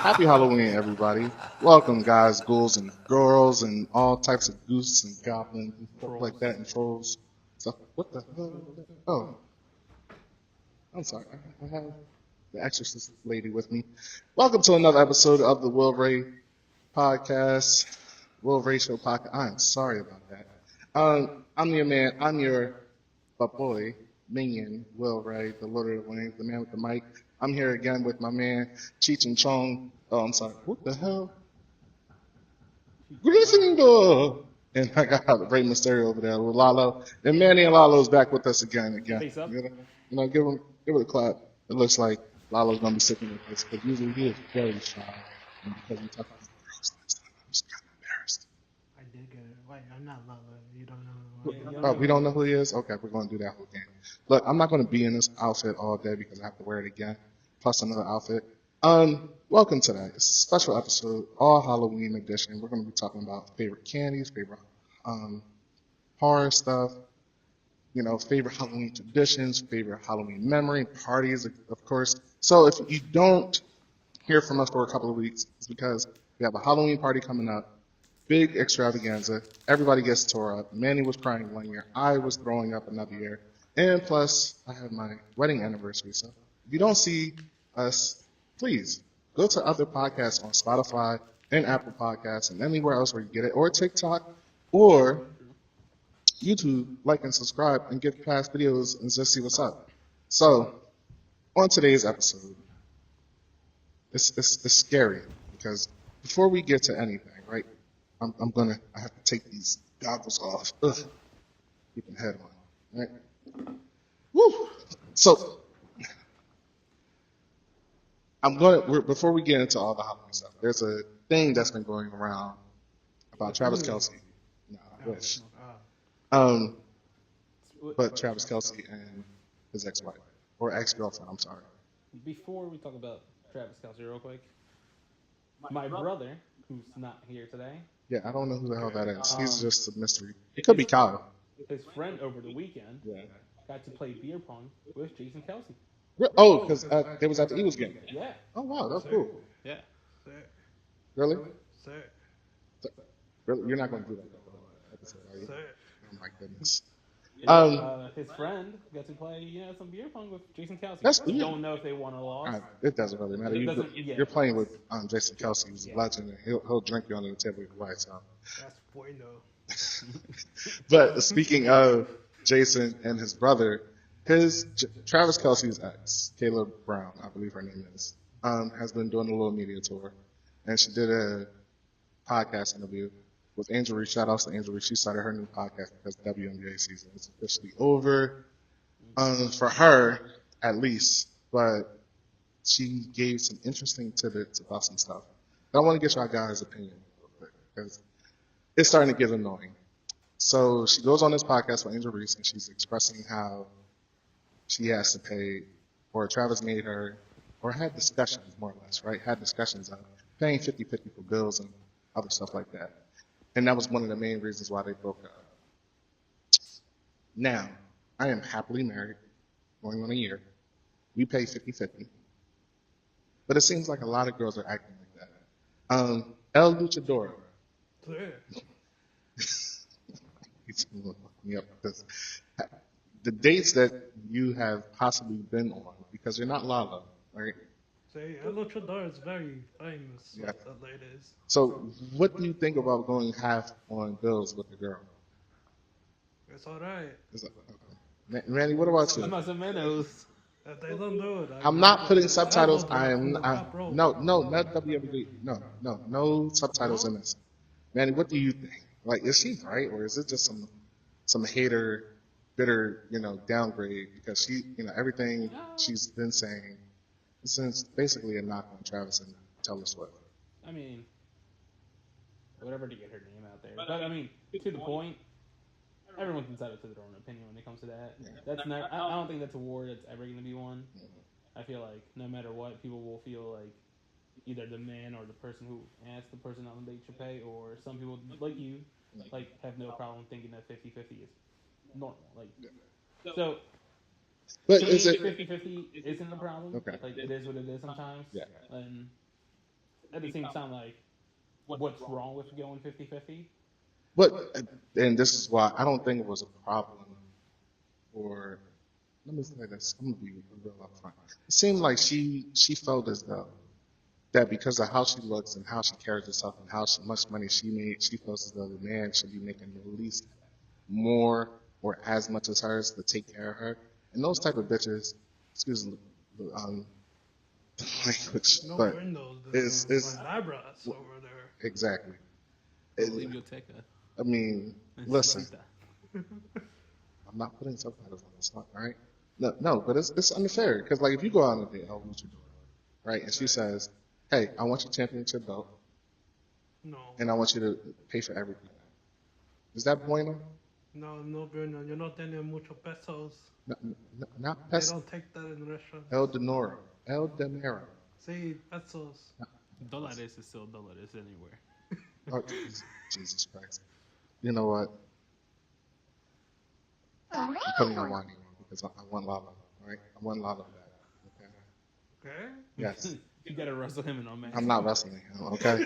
Happy Halloween, everybody. Welcome, guys, ghouls, and girls, and all types of goose and goblins and stuff like that, and trolls. So, what the hell? Oh, I'm sorry. I have the exorcist lady with me. Welcome to another episode of the Will Ray podcast, Will Ray Show podcast. I'm sorry about that. I'm your man. I'm your boy, minion, Will Ray, the Lord of the Rings, the man with the mic. I'm here again with my man, Cheech and Chong. Oh, I'm sorry. What the hell? Gryffindor! And I got Ray Mysterio over there with Lalo. And Manny and Lalo's back with us again. Face up. Give it a clap. It looks like Lalo's gonna be sitting with us because usually he is very shy. And because we talked about the girls last time, I was kind of embarrassed. I did get it. Wait, I'm not Lala. You don't know Oh, we don't know who he is? Okay, we're going to do that whole game. Look, I'm not going to be in this outfit all day because I have to wear it again, plus another outfit. Welcome to that. It's a special episode, all Halloween edition. We're going to be talking about favorite candies, favorite horror stuff, favorite Halloween traditions, favorite Halloween memory, parties, of course. So if you don't hear from us for a couple of weeks, it's because we have a Halloween party coming up. Big extravaganza. Everybody gets tore up. Manny was crying one year. I was throwing up another year. And plus, I have my wedding anniversary. So if you don't see us, please go to other podcasts on Spotify and Apple Podcasts and anywhere else where you get it, or TikTok, or YouTube. Like and subscribe and get past videos and just see what's up. So, on today's episode, it's scary because before we get to anything, right? I have to take these goggles off. Ugh. Keep my head on. Right? Woo! So, before we get into all the Halloween stuff, there's a thing that's been going around about Travis Kelce. No, I wish. But Travis Kelce and his ex-wife, or ex-girlfriend, I'm sorry. Before we talk about Travis Kelce real quick, my brother, who's not here today, Yeah, I don't know who the hell that is. He's just a mystery. It could be Kyle. his friend over the weekend, Yeah. got to play beer pong with Jason Kelce. Oh, because they was at the Eagles game. Yeah. Oh, wow, that's cool. Yeah. Really? Sir. Really? You're not going to do that episode, are you? Sir. Oh, my goodness. His friend got to play, some beer pong with Jason Kelce. That's I good. don't know if they won or lost. It doesn't really matter. You're playing with Jason Kelce, who's a legend, and he'll drink you under the table with your wife. So. That's bueno. But speaking of Jason and his brother, Travis Kelce's ex, Caleb Brown, I believe her name is, has been doing a little media tour, and she did a podcast interview with Angel Reese. Shout outs to Angel Reese. She started her new podcast because the WNBA season is officially over, for her at least. But she gave some interesting tidbits about some stuff. But I want to get y'all guys' opinion real quick because it's starting to get annoying. So she goes on this podcast with Angel Reese and she's expressing how she has to pay, or Travis made her, or had discussions more or less, right? Had discussions of paying 50-50 for bills and other stuff like that. And that was one of the main reasons why they broke up. Now, I am happily married, going on a year. We pay 50-50. But it seems like a lot of girls are acting like that. El Luchador. Sir. He's looking me up because the dates that you have possibly been on, because you're not Lala, right? Say, El Luchador is very famous Yeah. with the ladies. So, what do you think about going half on bills with the girl? It's alright. Randy, what about you? Más o menos. If they don't do it, I'm not putting subtitles. I will No, not WWD. No subtitles in this. Manny, what do you think? Like, is she right, or is it just some hater, bitter, downgrade because she, everything she's been saying, since basically a knock on Travis and Taylor Swift. I mean, whatever to get her name out there. But I mean, to the point, everyone's entitled to their own opinion when it comes to that. Yeah. That's not. I don't think that's a war that's ever going to be won. I feel like no matter what, people will feel like either the man or the person who asked the person on the date should pay, or some people like you, like have no problem thinking that 50-50 is normal. Like, so. But To is me, it 50-50 isn't a problem. Okay. Like, it is what it is sometimes. Yeah. And at the same time, like, what's wrong with going 50-50? But and this is why I don't think it was a problem for. Let me say this. I'm gonna be real upfront. It seemed like she felt as though that because of how she looks and how she carries herself and how much money she made, she feels as though the man should be making at least more or as much as hers to take care of her. And those type of bitches, excuse the language, No but windows. is There's labras over there. exactly. Biblioteca. I mean, listen, Necesita. I'm not putting subtitles on this one, right? No, but it's unfair because like if you go out on a date, how would you do it, right? And she says, "Hey, I want your championship belt, No. and I want you to pay for everything." Is that bueno? No, no, Bruno. You're not teniendo mucho pesos. Not They pes don't take that in restaurants. el dinero, el dinero. See, pesos. Dólares is still dólares anywhere. Oh, Jesus Christ! You know what? I'm putting on whining because I want Lala, right? I want Lala back. Okay. Okay? Yes. You gotta wrestle him in on I'm not wrestling him, okay?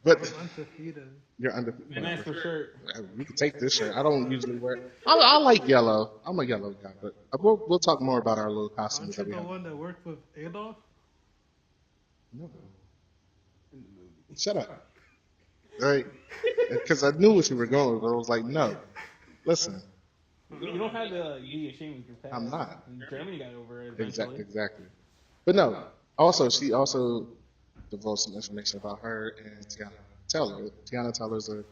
But I'm undefeated. you're under. And as for shirt, You can take this shirt. I don't usually wear. I like yellow. I'm a yellow guy, but we'll talk more about our little costumes Aren't that you we the have. one that worked with Adolf? No, in the movie. shut up. Right? Because I knew what you were going with, but I was like, no. Listen, You don't have to be ashamed of your past. I'm not. Germany got over it eventually. Exactly. But no. Also, she also divulged some information about her and Tiana Taylor. Tiana Taylor's a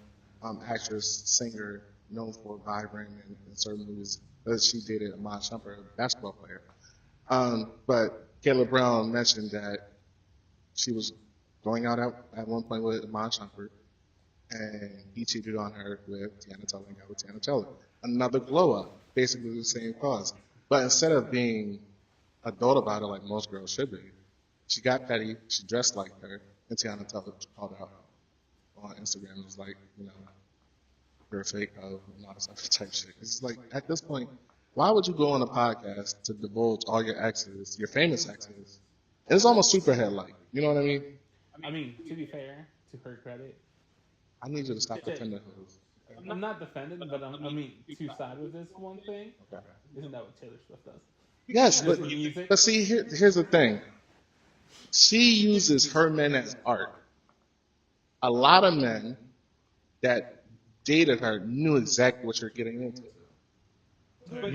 actress, singer, known for Vibrant and certain movies. But she dated Amon Shumpert, a basketball player. But Caleb Brown mentioned that she was going out at one point with Amon Shumpert, and he cheated on her with Tiana Taylor and got with Tiana Taylor. Another glow up, basically the same cause. But instead of being adult about it like most girls should be, she got petty, she dressed like her, and Tiana Taylor called out on Instagram. It was like, you're a fake hoe and all this other type shit. It's like, at this point, why would you go on a podcast to divulge all your exes, your famous exes? And it's almost superhead-like. You know what I mean? I mean, to be fair, to her credit, I need you to stop defending hoes. I'm not defending, but I mean, to side with this one thing, Okay. isn't that what Taylor Swift does? Yes, Just music. but see, here's the thing. She uses her men as art. A lot of men that dated her knew exactly what you're getting into.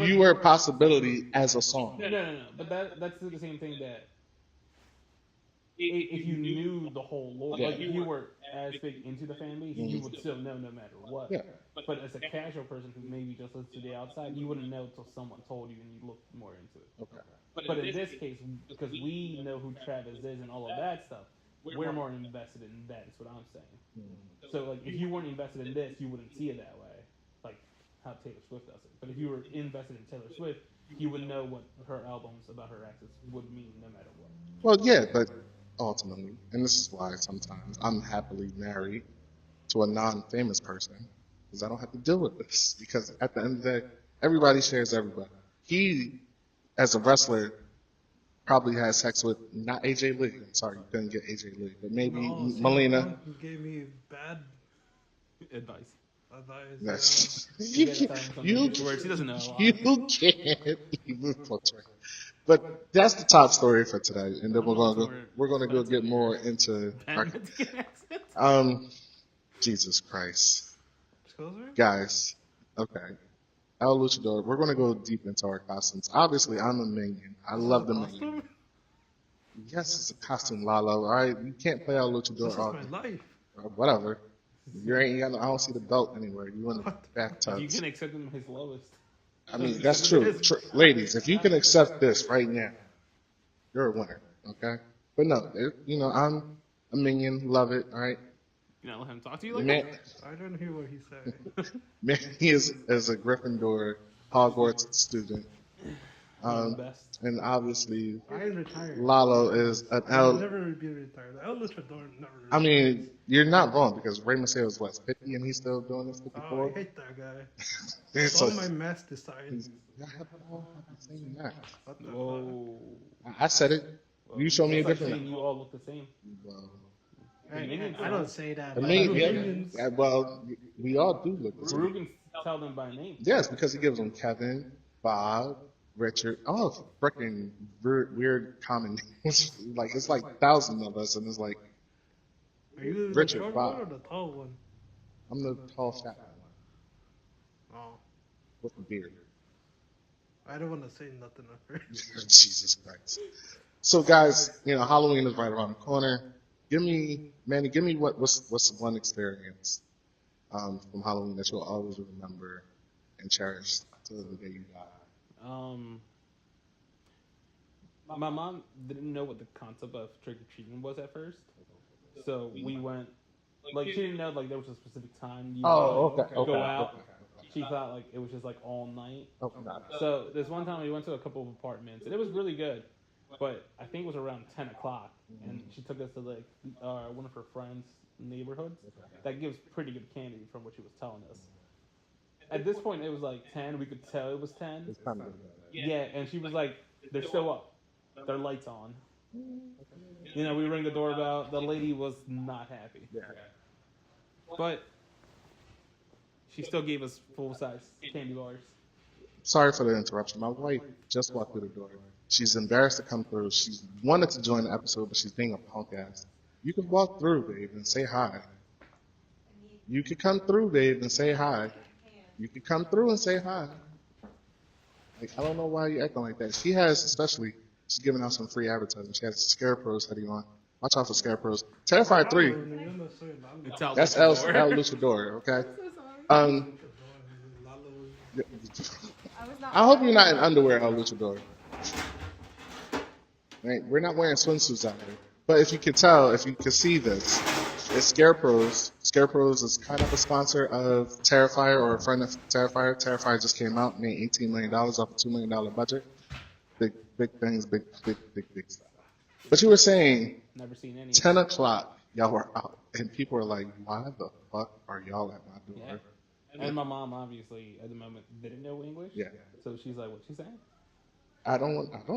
You were a possibility as a song. No. But that's the same thing that if you knew the whole lore, Yeah. like if you were as big into the fan base, you would still know no matter what. Yeah. But as a casual person who maybe just listens to the outside, you wouldn't know until someone told you and you looked more into it. Okay. But in this case, because we know who Travis is and all of that stuff, we're more invested in that. Is what I'm saying. So like, if you weren't invested in this, you wouldn't see it that way, like how Taylor Swift does it. But if you were invested in Taylor Swift, you would know what her albums about her exes would mean, no matter what. Well, yeah, but ultimately, and this is why sometimes I'm happily married to a non-famous person, because I don't have to deal with this. Because at the end of the day, everybody shares everybody. He, as a wrestler, probably had sex with not AJ Lee. I'm sorry, you couldn't get AJ Lee, but maybe No, see, Melina. Punk gave me bad Advice. advice. Yes. You gotta tell him something to words. He doesn't know. You can't even portray. But that's the top story for today, and then we're gonna go get more into our, Jesus Christ, Excuse me? guys. Okay, El Luchador. We're gonna go deep into our costumes. Obviously, I'm a minion. I love the minion. Costume? Yes, it's a costume, Lalo. All right, you can't play El This Luchador is all my life. whatever. You ain't got. I don't see the belt anywhere. You in the bathtub. You can accept him his lowest. I mean, that's true. Ladies, if you can accept this right now, you're a winner, okay? But no, I'm a minion, love it, all right? You not let him talk to you like Man, that? I don't hear what he's saying. man, he is a Gryffindor Hogwarts student. One of the best. And obviously, I am retired. Lalo is an I'll L. never be retired. El Luchador never retired. I mean, you're not wrong because Rey Mysterio is what, 50 and he's still doing this, Oh, 54? I hate that guy. It's It's all so- my mask design. I have all saying that. What the fuck? Whoa. I said it. Well, You show me a it's like different. saying you all look the same. Well, I don't say that. I But mean, the yeah, minions. well, we all do look the same. Farouk can tell them by name. Yes, because he gives them Kevin, Bob, Richard, all freaking weird common names. Like it's like thousands of us, and it's like Are you the Richard, short Bob. one or the tall one? I'm the tall fat one Oh, with the beard. I don't want to say nothing at first. Jesus Christ. So guys, Halloween is right around the corner. Manny, give me what's one experience from Halloween that you'll always remember and cherish till the day you die. Um, my mom didn't know what the concept of trick or treating was at first, so we went. Like she didn't know like there was a specific time you Oh, would okay, like, okay, go out. okay. She thought like it was just like all night. Oh, God. So this one time we went to a couple of apartments and it was really good, but I think it was around 10 o'clock and she took us to like one of her friends' neighborhoods that gives pretty good candy from what she was telling us. At this point it was like 10. We could tell it was 10. It's time to go. Yeah, and she was like, "They're still up. Their lights on." We ring the doorbell. The lady was not happy, Yeah. but she still gave us full size candy bars. Sorry for the interruption. My wife just walked through the door. She's embarrassed to come through. She wanted to join the episode, but she's being a punk ass. You can walk through, babe, and say hi. You can come through, babe, and say hi. You can come through and say hi. Like, I don't know why you acting like that. She has, especially, she's giving out some free advertising. She has Scarecrow's hoodie on. Watch out for Scarecrows. Terrified 3. It's out That's the El door. Luchador, okay? So sorry. Um, I was not. I hope you're not in underwear, El Luchador. Right? We're not wearing swimsuits out here. But if you can tell, if you can see this, it's Scarecrows. Scarecrows is kind of a sponsor of Terrifier or a friend of Terrifier. Terrifier just came out, made $18 million off a $2 million budget. Big things, big stuff. But you were saying Never seen any. 10 o'clock, y'all were out, and people are like, why the fuck are y'all at my door? Yeah. And my mom obviously at the moment didn't know English. Yeah. So she's like, "What she saying?" I don't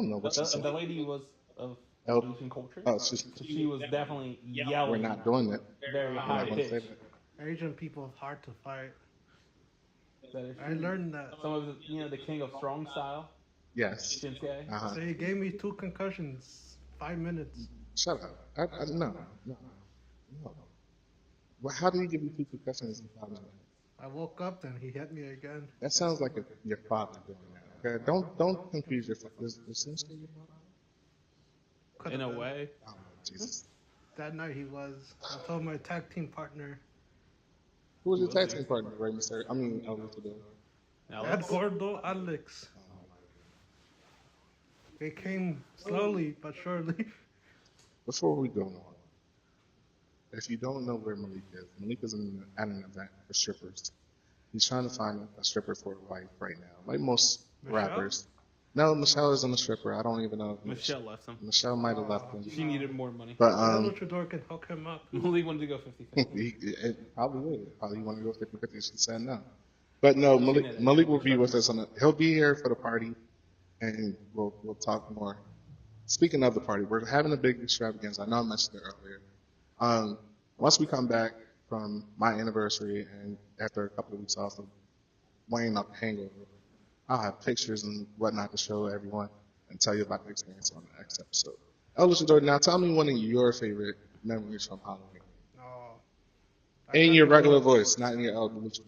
know what she said. The lady was of Oh, Asian culture. oh, So she was definitely yelling. we're not doing it. Very We're high not going to say pitch. that. Asian people are hard to fight. That is I true. learned that. Some of the king of strong style, Yes. Shinsuke. Uh-huh. So he gave me 2 concussions, 5 minutes. Shut up. No. Well, how did he give you 2 concussions in 5 minutes? I woke up and he hit me again. That sounds like your father doing that. Okay, don't confuse your father. Is Shinsuke your father? Could've In a been. way, Oh, Jesus. That night he was. I told my tag team partner, Who was your tag team partner, right, Mr. I mean, Luchador? Alex. Eduardo Alex. They came slowly but surely. Before we go on, if you don't know where Malik is at an event for strippers. He's trying to find a stripper for a wife right now, like most Michelle? rappers. No, Michelle isn't a stripper. I don't even know. If Michelle left him. Michelle might have left him. She needed more money. But El Luchador can hook him up. Malik wanted to go 50-50. it probably would. Probably want to go 50-50. She said no. But no, Malik will be with us he'll be here for the party, and we'll talk more. Speaking of the party, we're having a big extravaganza. I know I mentioned it earlier. Once we come back from my anniversary and after a couple of weeks off of weighing up hangover, I'll have pictures and whatnot to show everyone and tell you about the experience on the next episode. Elvis Jordan, now tell me one of your favorite memories from Halloween. Oh. In your regular voice, not in your Elvis voice.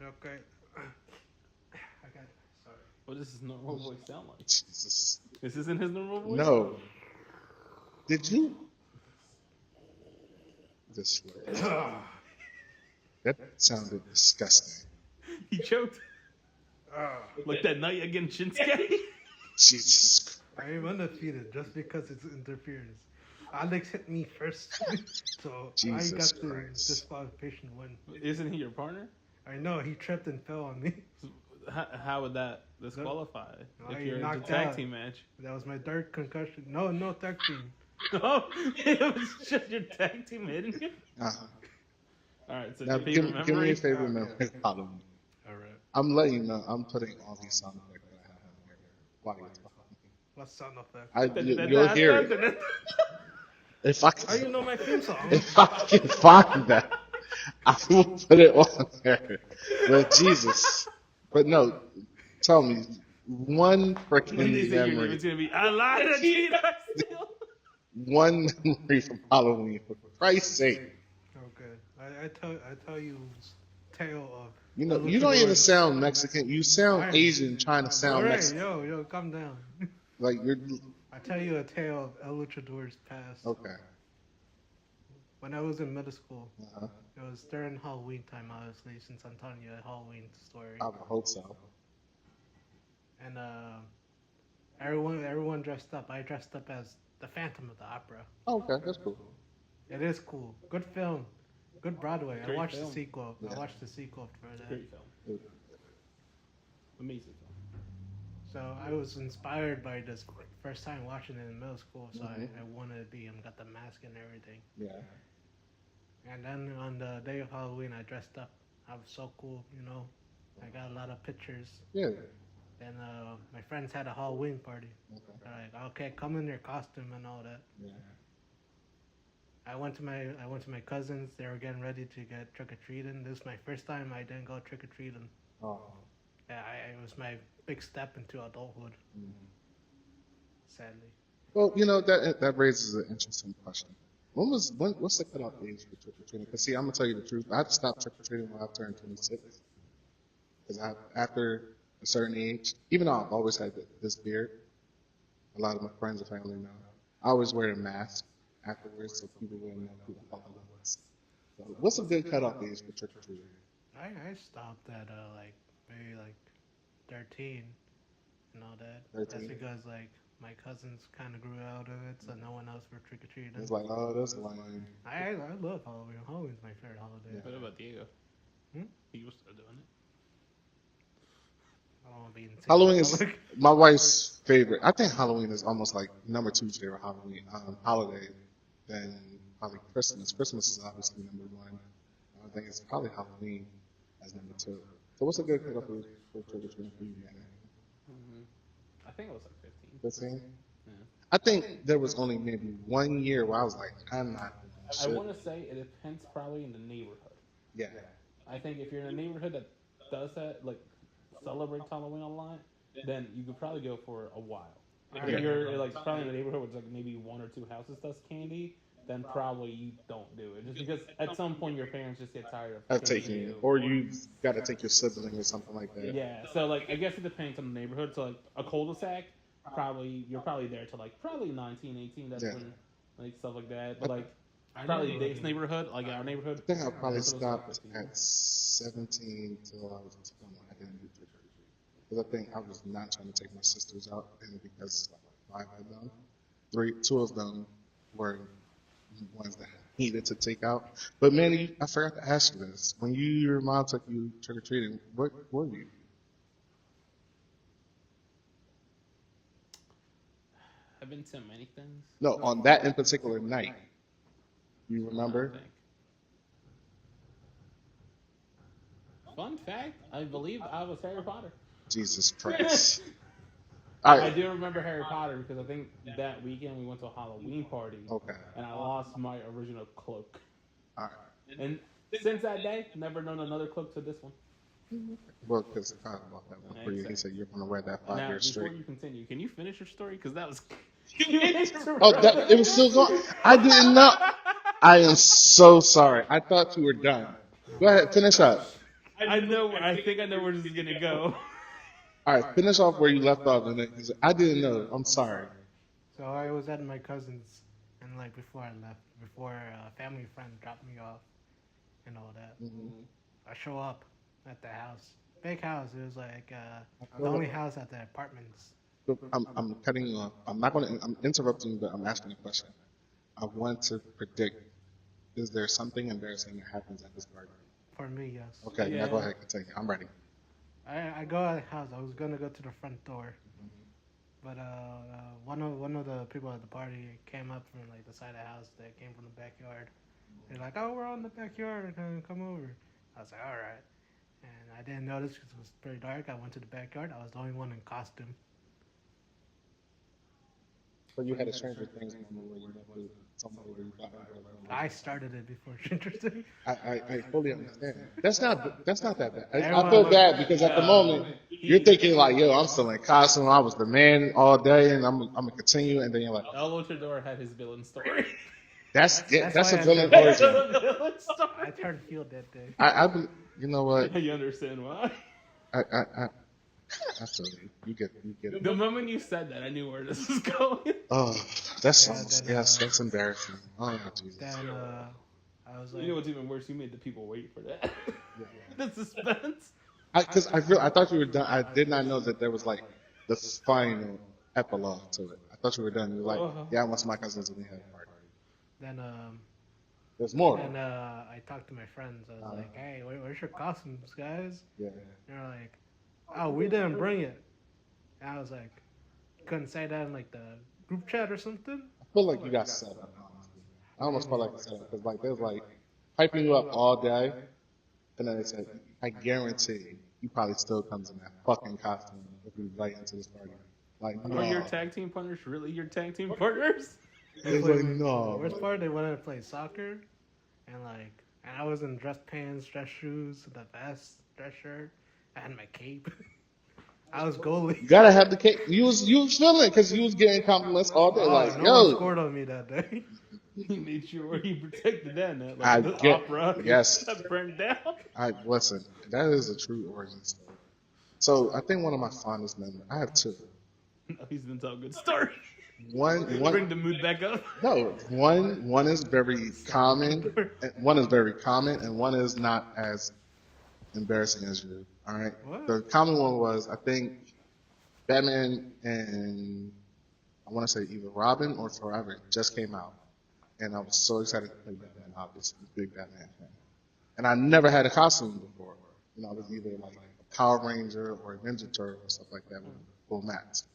Okay. I got it. Sorry. What does his normal voice sound like? Jesus. This isn't his normal voice? No. Did you? This way. That sounded disgusting. He choked. Like that night against Shinsuke. Jesus. I am undefeated just because it's interference. Alex hit me first, so Jesus I got the Christ. disqualification win. Isn't he your partner? I know, he tripped and fell on me. How would that disqualify No, if you you're in a knocked tag out. team match? That was my third concussion. No tag team. Oh, it was just your tag team hitting you? Uh-huh. Alright, so Now, your favorite give me memory? your favorite memory of Halloween. Alright. I'm letting you know, I'm putting all these sound effects that I have in here while you're talking. What sound effect? You'll hear it if I How can, you know my theme song? if I can find that. I will put it on there. But Jesus, but no, tell me one When they freaking say your name, memory, it's gonna be I lied, I cheated, I steal. one memory from Halloween, for Christ's sake. Okay, I tell you tale of You don't even luchadors. sound Mexican. You sound Alright, Asian trying to sound alright, Mexican. yo, calm down. Like you're I tell you a tale of El Luchador's past. okay. When I was in middle school, Uh-huh. it was during Halloween time, obviously, since I'm telling you a Halloween story. I would hope so. And everyone dressed up. I dressed up as the Phantom of the Opera. Oh, okay, that's cool. It is cool. Good film. Good Broadway. I Great watched the film. sequel. Yeah. I watched the sequel for that. Great film, amazing film. So I was inspired by this first time watching it in middle school. So Mhm. I wanted to be him. Got the mask and everything. Yeah. And then on the day of Halloween, I dressed up. I was so cool, you know. I got a lot of pictures. Yeah. And my friends had a Halloween party. Okay. They're like, okay, come in your costume and all that. Yeah. I went to my cousins. They were getting ready to get trick or treating. This is my first time I didn't go trick or treating. Oh. Yeah, it was my big step into adulthood. Mm. Sadly, Well, that raises an interesting question. What's the cutoff age for trick or treating? Because see, I'm gonna tell you the truth. I had to stop trick or treating when I turned 26. Because after a certain age, even though I've always had this beard, a lot of my friends and family know. I always wear a mask afterwards so people wouldn't know who the hell I was. So what's a good cutoff age for trick or treating? I stopped at like maybe like 13 and all that. 13? That's because like my cousins kind of grew out of it, so no one else were trick or treating. It's like, oh, that's lame. I love Halloween. Halloween's my favorite holiday. Yeah. What about Diego? Hmm? He was still doing it. I don't want to be in Halloween is my wife's favorite. I think Halloween is almost like number two favorite Halloween holiday than probably Christmas. Christmas is obviously number one. I think it's probably Halloween as number two. So what's a good cutoff age for trick or treating for you, man? I think it was like 15. 15? Yeah. I think there was only maybe 1 year where I was like, I'm not doing that I shit. want to say it depends probably in the neighborhood. Yeah. I think if you're in a neighborhood that does that, like celebrates Halloween a lot, then you could probably go for a while. If Yeah. you're like probably in a neighborhood with like maybe one or two houses does candy, then probably you don't do it. Just because at some point your parents just get tired of Taking taking it. you. Or you got to take your sibling or something like that. Yeah, so like I guess it depends on the neighborhood. So like a cul-de-sac, you're probably there till like probably 19, 18. That's Yeah. when like stuff like that. But like probably Dave's neighborhood, like our neighborhood. I think I probably that's what it was like stopped 15. at 17 till I was 20. I didn't do trick or treat. Because I think I was not trying to take my sisters out, and because like 5 of them, two of them were ones that I needed to take out. But Manny, I forgot to ask you this: when your mom took you trick or treating, what were you? I've been to many things. No, on that in particular night. You I remember? think. Fun fact: I believe I was Harry Potter. Jesus Christ! All I right. do remember Harry Potter because I think that weekend we went to a Halloween party Okay. and I lost my original cloak. All right. And since that day, never known another cloak to this one. Well, because I talked about that one for you. He said you're going to wear that 5 Now, years before straight. you continue, can you finish your story? Because that was. Oh, it was still going. I didn't know. I am so sorry. I thought you were done. Go ahead, finish up. I know. I think I know where this is gonna go. All right, finish off where you left off. And I didn't know. I'm sorry. So I was at my cousin's, and like before I left, before a family friend dropped me off, and all that, I show up at the house, big house. It was like the only house at the apartments. I'm cutting you off. I'm not going to. I'm interrupting you, but I'm asking a question. I want to predict. Is there something embarrassing that happens at this party? For me, yes. Okay, now go ahead, continue. I'm ready. I go at the house. I was gonna go to the front door, but one of the people at the party came up from like the side of the house. That came from the backyard. They're like, "Oh, we're on the backyard. Come over." I was like, "All right," and I didn't notice because it was pretty dark. I went to the backyard. I was the only one in costume. So you had a Stranger Things moment where you went with somebody where you thought it was I started it before Stranger Things. I fully understand. That's not that bad. I Everyone feel looked. bad because at the moment you're thinking like, yo, I'm still in costume. I was the man all day, and I'm gonna continue. And then you're like, El Luchador had his villain story. that's That's that's why a I villain turned- That's origin. a villain I story. turned heel that day. You know what? Now you understand why. I feel you. You get it. The moment you said that, I knew where this was going. Oh, that's Yeah, almost, then, yes, that's embarrassing. Oh Jesus. Then I was like, You know what's even worse? You made the people wait for that. The suspense. Because I thought you were done. I did not know that there was like the final epilogue to it. I thought you were done. You were like, yeah, I went to my cousin's and we had a party. then There's more. then I talked to my friends. I was like, hey, where's your costumes, guys? Yeah. And they're like, oh, we didn't bring it. And I was like, couldn't say that in like the group chat or something. I feel like you got set up. Honestly. I almost felt like you set up because like there's like hyping you up all day, and then they said, I guarantee you probably still comes in that fucking costume if you invite into this party. Like, no. Are your tag team partners really your tag team partners? It's like, no. The worst part, they wanted to play soccer, and I was in dress pants, dress shoes, the vest, dress shirt. I had my cape. I was You goalie. gotta have the cake. You was feeling it because you was getting compliments all day. Like, No one yo, scored on me that day. He made sure he protected that net. I Like the get- opera yes. that burned down. I listen. That is a true origin story. So I think one of my fondest memories. I have two. No, he's been telling a good story. One Bring the mood back up. no, one is very common. One is very common, and one is not as embarrassing as you. All right. What? The common one was I think Batman and I want to say either Robin or Forever just came out, and I was so excited to play Batman. Obviously, big Batman fan, and I never had a costume before. I was either like a Power Ranger or a Ninja Turtle or stuff like that with full mats,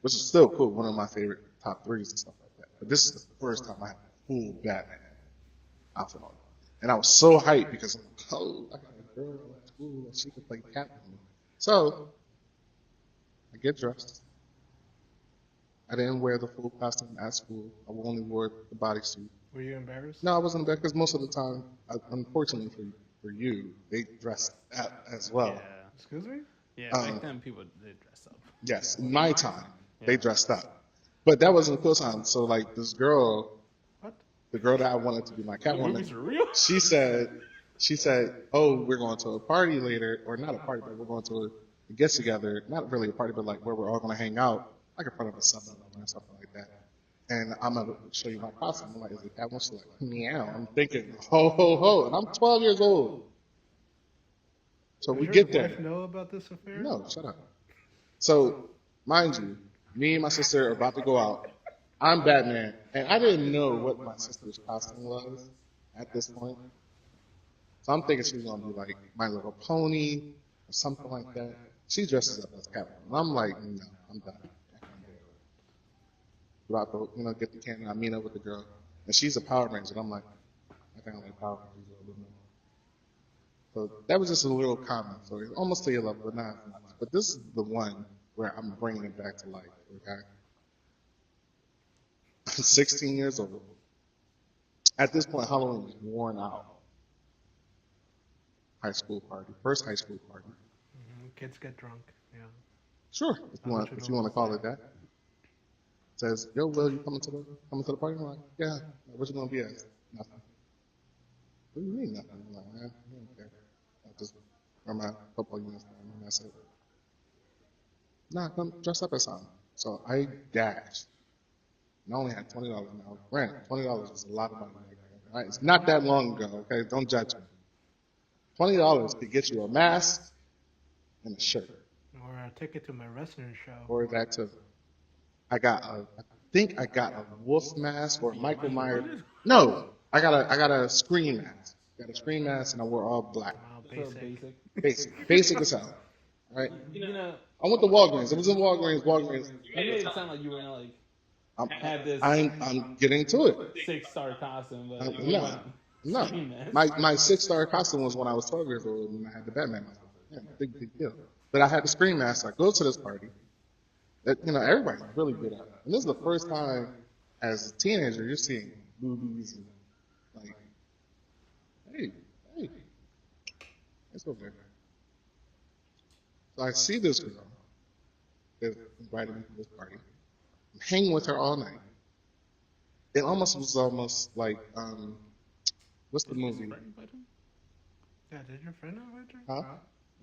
which is still cool. One of my favorite top threes and stuff like that. But this is the first time I had a full Batman outfit on, and I was so hyped because I'm like, oh, I got a girl at school that she could play Catwoman. So I get dressed. I didn't wear the full costume at school. I only wore the bodysuit. Were you embarrassed? No, I wasn't there because most of the time, unfortunately for you, they dressed as well. Excuse me? Yeah, back then people did dress up. Yes, in my time, they dressed up. But that wasn't a cool time. So, like, this girl, What? the girl that I wanted to be my The movies Catwoman, are real. she said, oh, we're going to a party later, or not a party, but we're going to a get together. Not really a party, but like where we're all going to hang out, like in front of a 7-Eleven or something like that. And I'm going to show you my costume. I'm like, is it Catwoman? She's like, meow. I'm thinking, ho, ho, ho. And I'm 12 years old. So we Does get your there. wife know about this affair? No, shut up. So, mind you, me and my sister are about to go out. I'm Batman, and I didn't know what my sister's costume was at this point. So I'm thinking she's gonna be like My Little Pony or something like that. She dresses up as Catwoman. And I'm like, no, I'm done. I can't do it. About to, get the candy. I meet up with the girl, and she's a Power Ranger. And I'm like, I think I like Power Rangers a little bit more. So that was just a little comment. So it's almost to your level, but not as much. But this is the one where I'm bringing it back to life. Okay, I'm 16 years old. At this point, Halloween is worn out. High school party, first high school party. Kids get drunk. Yeah. Sure, if you want to call it that. Says, yo, Will, you coming to the party? I'm like, yeah. What you gonna be as? Nothing. What do you mean nothing? I'm like, man, I don't care. I just wear my football uniform and that's it. Nah, come dress up as something. So I dashed. And I only had $20 now. Granted, $20 is a lot of money. Right? It's not that long ago, okay? Don't judge me. $20 could get you a mask and a shirt. Or a ticket to my wrestling show. Or that too. I think I got a wolf mask or a Michael Myers. No, I got a screen mask. Got a screen mask and I wore all black. Wow, So basic. Basic as hell. Right? You know, I went to Walgreens. It was in Walgreens. you made it sound like you were gonna like have this I'm getting to it. 6-star costume, but No. My 6-star costume was when I was 12 years old and I had the Batman mask. Yeah, big deal. But I had the screen mask. I go to this party, That, everybody's really good at it. And this is the first time as a teenager you're seeing boobies and like, hey, hey, it's okay. So I see this girl that invited me to this party. I'm hanging with her all night. It almost was almost like what's the Did his movie? friend invite him? Yeah, did your friend invite you? Huh?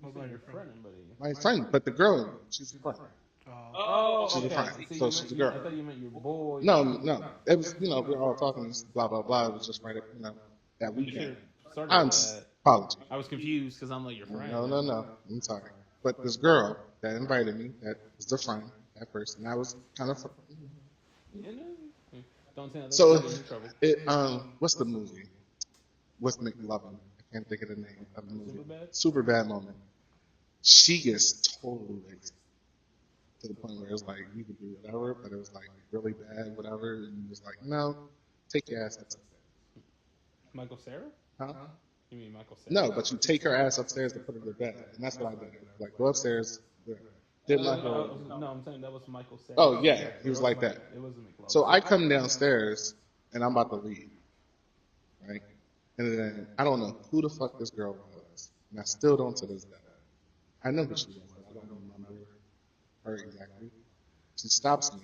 What You about said your your friend? friend invited you. My friend, but the girl, she's a friend. Oh, Oh, She's a okay. friend, See, so you she's meant a you. girl. I thought you meant your boy. No, no, it was we were all talking, blah blah blah. It was just right, that You should weekend. have started I'm with that. apology. I was confused because I'm like your friend. No, no, no. I'm sorry. But this girl that invited me, that was the friend at first, and I was kind of. You know, don't say nothing. So You'll get in trouble. what's the movie with McLovin? I can't think of the name of the movie. Superbad? Super bad moment. She gets totally lazy to the point where it's like you could do whatever, but it was like really bad, whatever, and it was like, no, take your ass upstairs. Michael Sarah? Huh? You mean Michael Sarah? No, but you take her ass upstairs to put her to bed, and that's what I did. Like go upstairs. Didn't let her. No, I'm saying that was Michael Sarah. Oh yeah, he was like that. It wasn't McLovin. So I come downstairs and I'm about to leave, right? And then I don't know who the fuck this girl was, and I still don't to this day. I know who she was, but I don't remember her exactly. She stops me,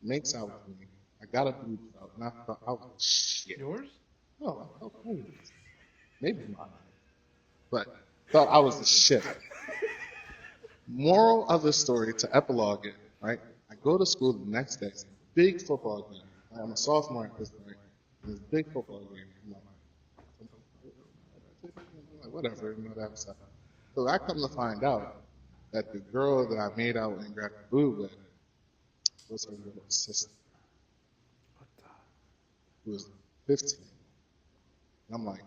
makes out with me. I got a boob out, and I thought, oh shit. yours? Oh, oh, maybe mine, but thought I was the shit. Moral of the story to epilogue it, right? I go to school the next day, big football game. I'm a sophomore at this point. It's a big football game. I'm like, whatever, that stuff. So I come to find out that the girl that I made out and grabbed the boob with was her little sister, What the? who was 15. And I'm like,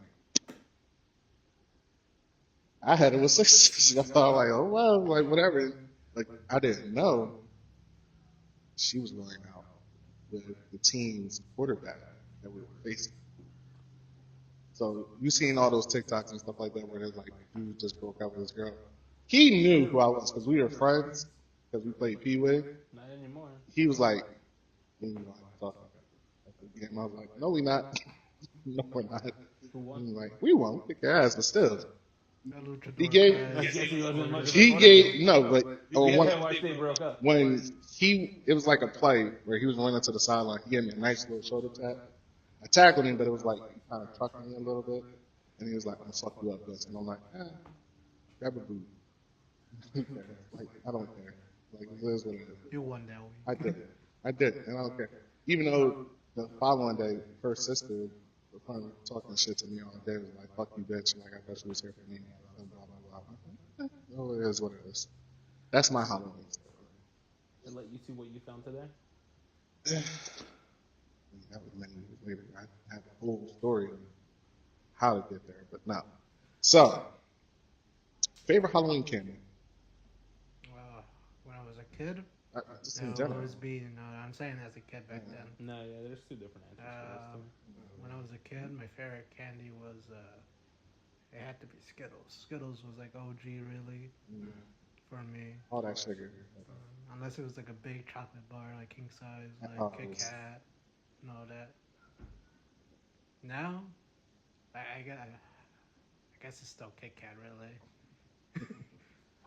I had her with sisters. I thought like, oh well, like whatever. Like I didn't know she was going out with the team's quarterback that we were facing. So you seen all those TikToks and stuff like that where there's like dude just broke up with this girl. He knew who I was because we were friends because we played Pee-Wee. Not anymore. He was like, when you want to talk about the game, I was like, no, we not. No, we're not. Who won? He was like, we won. We kick your ass, but still. That luchador He gave. I guess he wasn't much of a He quarterback. gave no, but Yeah, one, that's why they broke up. when it was like a play where he was running to the sideline. He gave me a nice little shoulder tap. I tackled him, but it was like he kind of trucked me a little bit, and he was like, "I'm gonna fuck you up, bitch," and I'm like, grab a boot. Like I don't care. Like it is what it is. You won that week. I did, and I don't care. Even though the following day, her sister was talking shit to me all day, was like, "Fuck you, bitch!" Like I thought she was here for me. Blah blah blah. Oh, it is what it is. That's my Halloween story. It let you see what you found today. That was many years later. I have a whole story of how to get there, but no. So, favorite Halloween candy? When I was a kid, Just no, in it general. was being. I'm saying as a kid back then. No, yeah, there's two different answers for this When I was a kid, my favorite candy was. It had to be Skittles. Skittles was like OG really for me. All that sugar. Unless it was like a big chocolate bar, like king size, like Oh, Kit yes. Kat, and all that. Now, I guess it's still Kit Kat, really.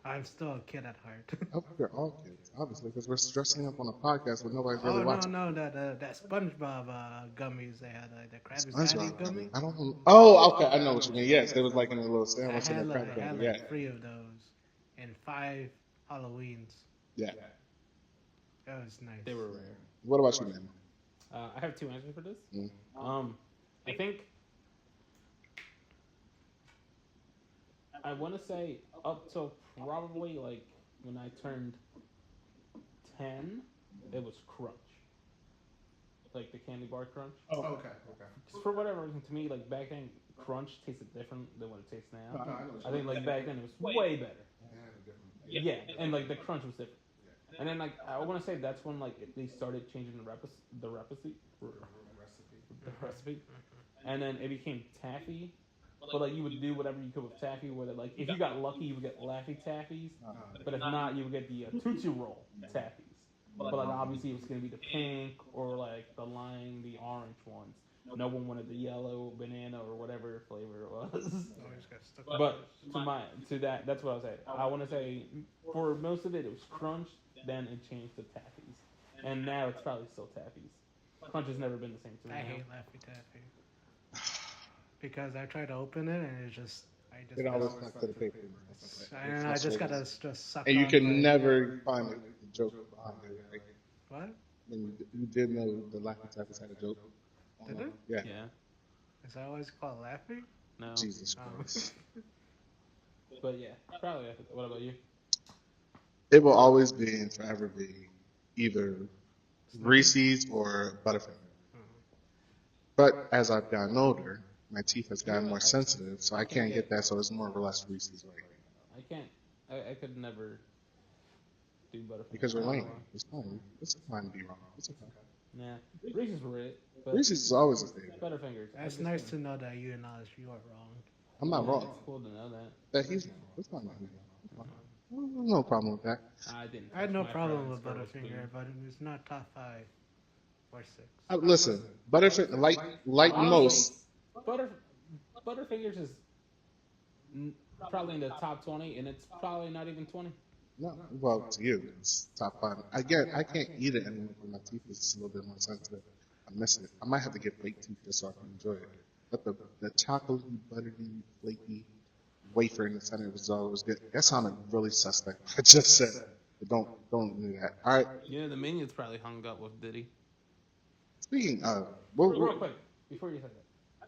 I'm still a kid at heart. Oh, we're all kids, obviously, because we're stressing up on a podcast with nobody's Oh really watching. no, that SpongeBob gummies they had, like the Krabby SpongeBob Patty gummy. I don't know. Oh, okay, I know what you mean. Yes, there was like in a little sandwich in the I crack had yeah. like 3 of those, and 5 Halloweens. Yeah. That was nice. They were rare. What about you, man? I have two answers for this. Mm. I think I want to say up till probably like when I turned 10, it was Crunch, like the candy bar Crunch. Oh, okay. Just for whatever reason, to me, like back then, Crunch tasted different than what it tastes now. I think like back then it was way better. Yeah, and like the Crunch was different. And then like I want to say that's when like they started changing the recipe, and then it became taffy. But like you would do whatever you could with taffy, whether like if you got lucky you would get Laffy Taffies, but if not you would get the Tootsie Roll Taffies. but like obviously it was gonna be the pink or like the lime, the orange ones. No one wanted the yellow banana or whatever flavor it was. Always got stuck. But that's what I was saying. I want to say for most of it was crunch, then it changed to taffies, and now it's probably still taffies. Crunch has never been the same to me. I now. hate Laffy Taffy because I tried to open it and I just It always stuck to the paper. I don't know. I just gotta just suck. And you on can the- never find the joke behind it. Like, What? when you did know the Laffy Taffys had a joke. Did it? Yeah. Yeah. Is that always called Laffy? No. Jesus Oh. Christ. But yeah, probably. What about you? It will always be and forever be either Reese's or Butterfinger. But as I've gotten older, my teeth has gotten more sensitive, so I can't get that. So it's more or less Reese's right now. I can't. I could never do Butterfinger. Because you're lame. It's fine. It's fine to be wrong. It's okay. Nah. Reese's were it. But Reese's is always a favorite. Butterfingers. That's nice to know that you acknowledge you are wrong. I'm not wrong. It's cool to know that. That he's it's fine. No problem with that. I didn't. I had touch no my problem with friend's girl's Butterfinger, food. but it's not top 5 or 6. Listen, Butterfinger, like most. Butterfingers is probably in the top 20, and it's probably not even 20. No, well, to you, it's top 5. Again, I can't eat it anymore because my teeth is a little bit more sensitive. I miss it. I might have to get fake teeth just so I can enjoy it. But the chocolatey, buttery, flaky wafer in the center was always good. That sounded really suspect. I just said, but don't do that. All right. Yeah, the minions probably hung up with Diddy. Speaking of, Real quick, before you say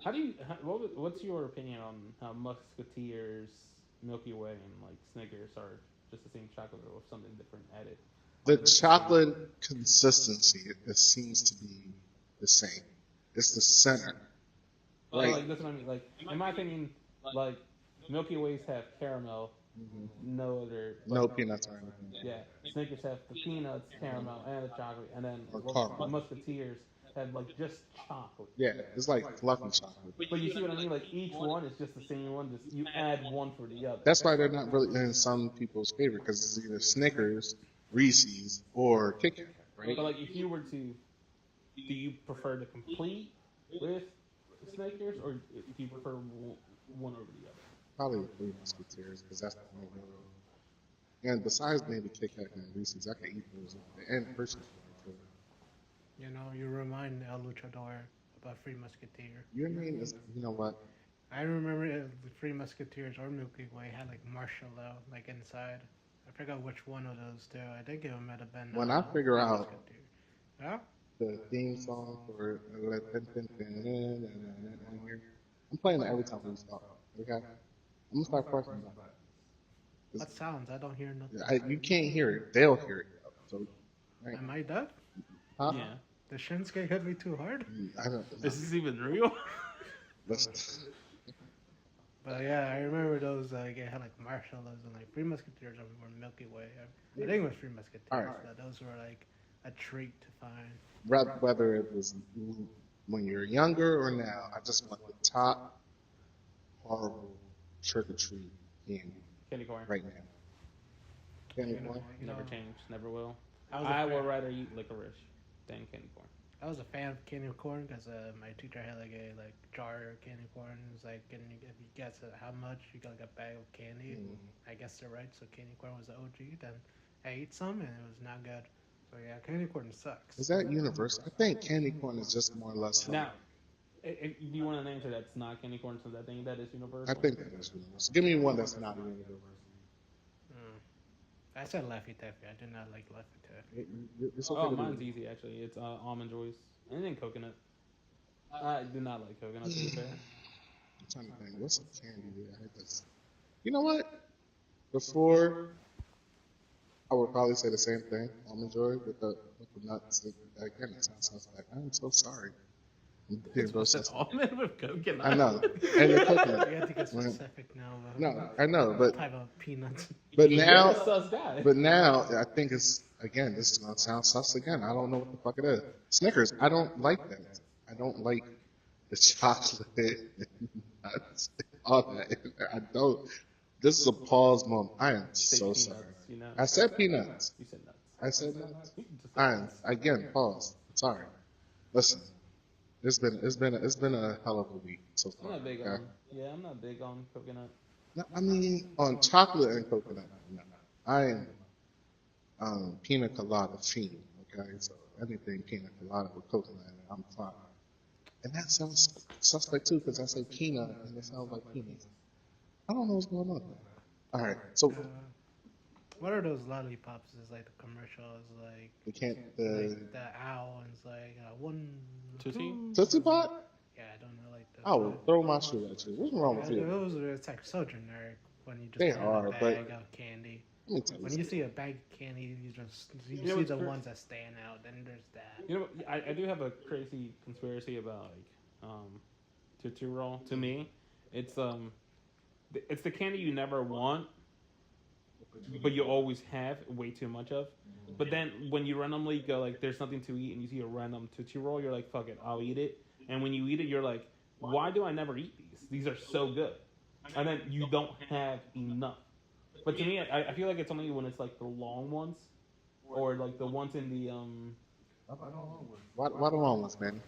that, what's your opinion on how Musketeers, Milky Way, and like Snickers are just the same chocolate or with something different added? the chocolate consistency, it seems to be the same. It's the center. Well, Right. like that's what I mean. Like in my opinion, like Milky Ways have caramel, no other. No peanuts or anything. Yeah, Snickers have the peanuts, caramel, and the chocolate, and then Or caramel. Musketeers have like just chocolate. Yeah, it's like fluffy chocolate. But you see what I mean? Like each one is just the same one. Just you add one for the other. That's why they're not really in some people's favor because it's either Snickers, Reese's, or Kit Kat, right? But like if you were to, do you prefer the complete with Snickers, or do you prefer one over the other? Probably the Three Musketeers because that's the only real. And besides maybe Kit Kat and Reese's, I could eat those and Hershey's. You know, you remind El Luchador about Free Musketeer. Your name is, you know what? I remember the Free Musketeers or Milky Way had like marshmallow like inside. I forgot which one of those two. I think it might have been. When I figure Free out Musketeer. Yeah. the theme song for I'm playing it every time we start. Okay, I'm gonna start pressing that. What sounds? I don't hear nothing. You can't hear it; they'll hear it. So, right? Am I dead? Huh? Yeah. The Shinsuke hit me too hard. I don't. Is this even real? Let's, But yeah, I remember those. It had like marshmallows and like Free Musketeers or Milky Way. I think it was Free Musketeers. Alright. But those were like a treat to find. whether it was when you're younger or now, I just want the top horrible trick or treat candy Candy corn. right now. Candy You know, corn. you Never know, change. Never will. I was a I fan- would rather eat licorice than candy corn. I was a fan of candy corn because my teacher had like a jar of candy corn. It was like, if you guess how much, you got like a bag of candy. I guess they're right. So candy corn was the OG. Then I ate some and it was not good. So yeah, candy corn sucks. Is that universal? I think candy corn is just more or less. Now, if you want an answer that's not candy corn, so I think that is universal. I think that is universal. Give me one that's not universal. I said Laffy Taffy. I did not like Laffy Taffy. It's okay Oh, to do mine's it. easy actually. It's almond joys and then coconut. I do not like coconut. To be fair. I'm trying to think. What's a candy that I hate this? You know what? Before, I would probably say the same thing. Almond Joy with the nuts. Again, it sounds like I'm so sorry. I'm being real It's sensitive. almond with coconut. I know. And the You coconut. have to get Right. specific now. No, I know, but Type of peanuts. but You're now, a sus guy. but now I think it's again. This is gonna sound sus again. I don't know what the fuck it is. Snickers. I don't like that. I don't like the chocolate, nuts, all that. I don't. This is a pause moment. I am Say so peanuts, sorry. You know. I said peanuts. You said nuts. I said that. Just All right, once. again, pause. Sorry. Listen, it's been a hell of a week so I'm far. not big Okay. on. Yeah, I'm not big on coconut. No, I mean, on chocolate and coconut, no. I am pina colada fiend. Okay, so anything pina colada with coconut, in it, I'm fine. And that sounds suspect too, because I say peanut and it sounds like penis. I don't know what's going on. All right, so What are those lollipops? Is like the commercial is we can't like the owl and it's like one, Tootsie? two. Tootsie Pop. Yeah, I don't know like I the. would throw my shoe at you. What's wrong with Yeah, you? those are it's like so generic when you just They put in a are, but bag of candy. let me tell you When you something. see a bag of candy, you You know see what's the cra- ones that stand out. Then there's that. You know, I do have a crazy conspiracy about Tootsie Roll. To me, it's it's the candy you never want, but you always have way too much of. But then when you randomly go like, there's nothing to eat, and you see a random Tootsie Roll, you're like, fuck it, I'll eat it. And when you eat it, you're like, why do I never eat these? These are so good. And then you don't have enough. But to me, I feel like it's only when it's like the long ones, or like the ones in the Why the long ones, man?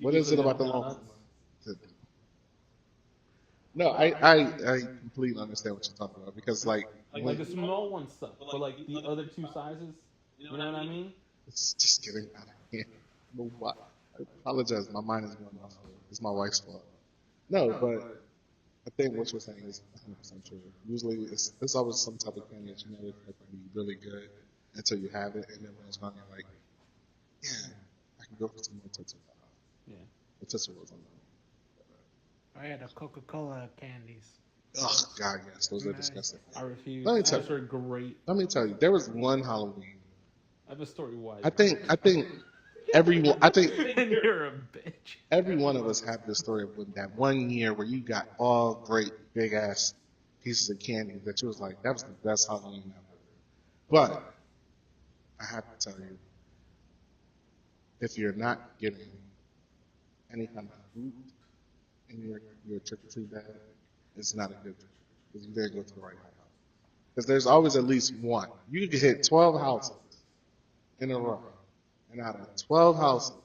What is usually it they about don't the have long nuts. ones? No, I completely understand what you're talking about because like Like when the small ones suck, but like the other two sizes, you know what I mean? it's just getting out of hand. But why? I apologize. My mind is going off. It's my wife's fault. No, but I think what you're saying is 100% true. Usually, it's always some type of candy that you never expect to be really good until you have it, and then when it's gone, you're like, yeah, I can go for some more Tootsie Pop. Yeah. The Tootsie Rolls on Oh yeah, the Coca-Cola candies. Oh God, yes, those are Nice. disgusting. I refuse. Let me tell Those are great. Let me tell you, there was one Halloween. I have a story why. I think everyone, I think And you're a bitch. every one of us have this story of when that one year where you got all great big ass pieces of candy that you was like, that was the best Halloween ever. But I have to tell you, if you're not getting any kind of fruit in your trick or treat bag, it's not a good trick because you didn't go to the right house. Because there's always at least one. You could hit 12 houses in a row, and out of 12 houses,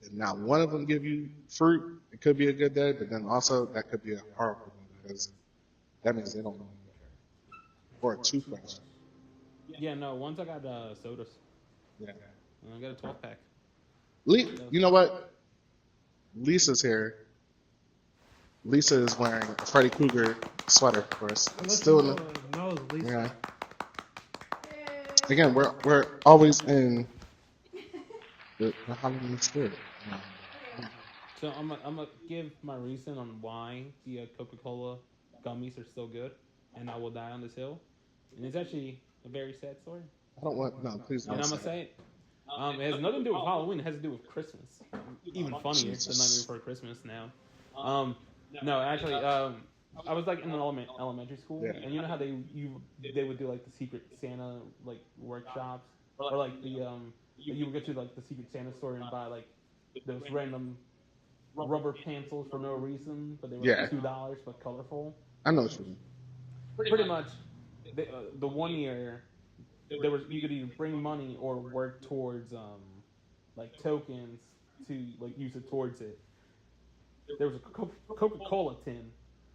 if not one of them give you fruit, it could be a good day, but then also that could be a horrible one because that means they don't know you care. Or a toothbrush. Yeah, no. Once I got sodas, Yeah. and I got a 12 pack. You know what? Lisa's here. Lisa is wearing a Freddy Krueger sweater, of course. It's still in the, no, Lisa. yeah. Again, we're always in the Halloween spirit. So I'm gonna give my reason on why the Coca-Cola gummies are still good, and I will die on this hill. And it's actually a very sad story. I don't want no, please And don't I'm say gonna say it. It has nothing to do with Halloween. It has to do with Christmas. Even funnier, the Nightmare Jesus. Before Christmas now. No, actually, I was like in an elementary school, Yeah. and you know how they would do like the Secret Santa like workshops, or like the you would go to like the Secret Santa store and buy like those random rubber pencils for no reason, but they were Yeah. like $2 but colorful. I know what you mean. Pretty much, the one year there was you could either bring money or work towards like tokens to like use it towards it. There was a Coca-Cola tin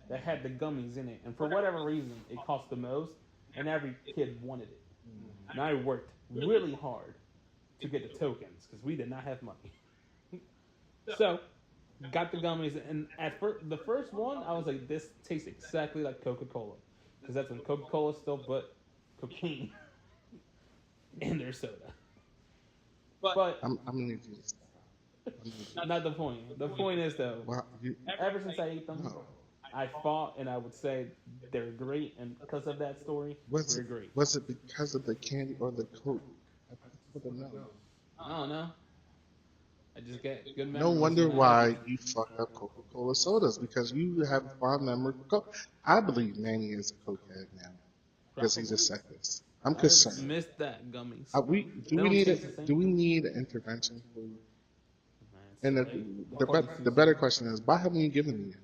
that had the gummies in it, and for whatever reason, it cost the most, and every kid wanted it. And I worked really hard to get the tokens because we did not have money. So, got the gummies, and the first one, I was like, this tastes exactly like Coca-Cola, because that's when Coca-Cola still put cocaine in their soda. But I'm gonna need you to stop. not the point. The point is though, Well, you, ever since I ate them, no. I fought, and I would say they're great, and because of that story, they're great. Was it because of the candy or the Coke? I don't know. I don't know. I just get good No memories. wonder when I why you fucked up Coca-Cola sodas because you have a fond memory of Coke. I believe Manny is a cokehead now because he just said this. I'm I concerned. missed that gummies. Do They we don't need taste the same. do we need an intervention for you? Man, it's And too late. the, party's the too better soon. question is, why haven't you given me it?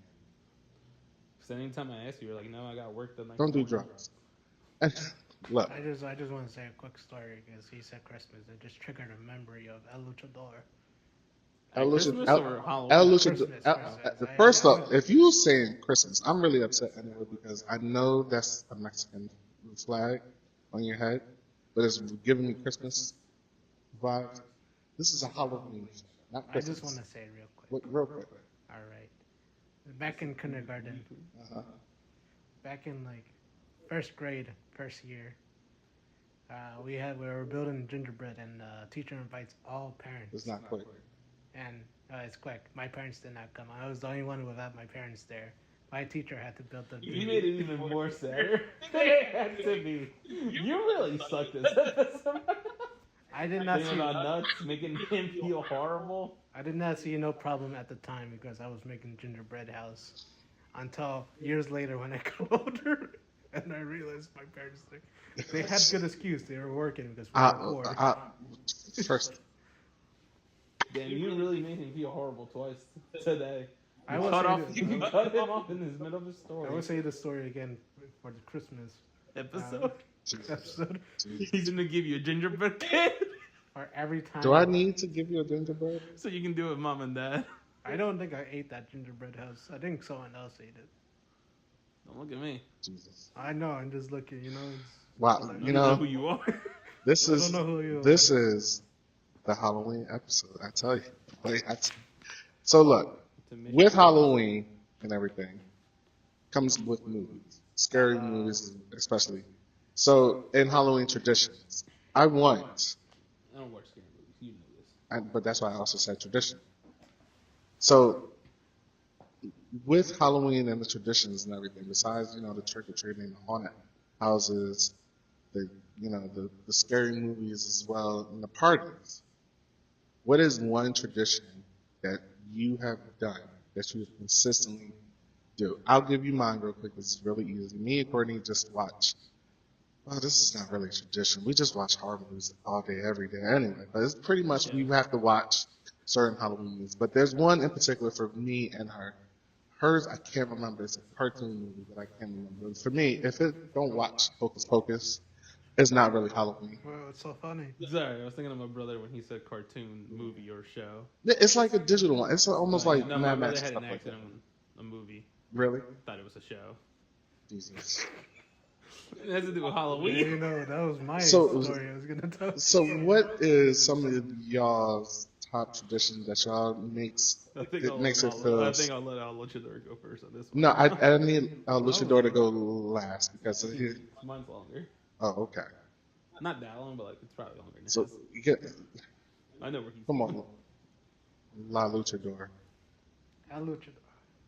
Because anytime I ask you, you're like, no, I got work the next Don't do morning. drugs. Look, I just want to say a quick story because he said Christmas. It just triggered a memory of El Luchador. At Lucha, Christmas or El Halloween? Lucha, Christmas, Christmas. first off, if you saying Christmas, I'm really upset anyway because I know that's a Mexican flag on your head, but it's giving me Christmas vibes. This is a Halloween show, not I just want Christmas. to say it real quick. Real quick. All right. Back in kindergarten, Uh-huh. back in like first grade, first year, we were building gingerbread, and teacher invites all It's parents, not quick. and it's quick. My parents did not come. I was the only one without my parents there. My teacher had to build the. You made it even more sadder. They had to be. You really sucked this episode. I did not Thinking see. about nuts, making him feel horrible. I did not see no problem at the time because I was making gingerbread house. Until years later when I got older, and I realized my parents they had good excuse. They were working because we were poor. First, Damn, you really made him feel horrible twice today. I You will cut say off. this. You cut him off in his middle of his I story. will say the story again for the Christmas Episode. episode. He's gonna give you a gingerbread kid, Or every time. do I need to give you a gingerbread? so you can do it with mom and dad. I don't think I ate that gingerbread house. I think someone else ate it. Don't look at me. Jesus. I know. I'm just looking. You know. Wow. I You don't know know, who you are. this I is don't know who you are. this is the Halloween episode. I tell you. So look, with Halloween and everything comes with movies, scary movies especially. So in Halloween traditions, I want, I don't watch scary movies. You know this. but that's why I also said tradition. So with Halloween and the traditions and everything, besides the trick or treating, the haunted houses, the scary movies as well, and the parties. What is one tradition that you have done that you consistently do? I'll give you mine real quick. It's really easy. Me and Courtney just watch. Well, this is not really a tradition. We just watch horror movies all day, every day anyway. But it's pretty much we have to watch certain Halloween movies. But there's one in particular for me and her. Hers, I can't remember. It's a cartoon movie, but I can't remember. For me, if it don't watch Hocus Pocus, it's not really Halloween. Well, it's so funny. Sorry, I was thinking of my brother when he said cartoon, movie, or show. It's like a digital one. It's almost like No, my Mad brother Max had stuff an like that. accident on a movie. Really? Thought it was a show. Jesus. It has to do with Halloween. You know, that was my So- story I was gonna tell. So, what is some of y'all's top traditions that y'all makes I think it I'll, makes it I'll, feel? I think I'll let Luchador go first on this one. No, I need Luchador to go last because he. Mine's longer. Oh, okay. Not that long, but like it's probably longer than So his. you get, I know where he's come going. on, La Luchador. El Luchador.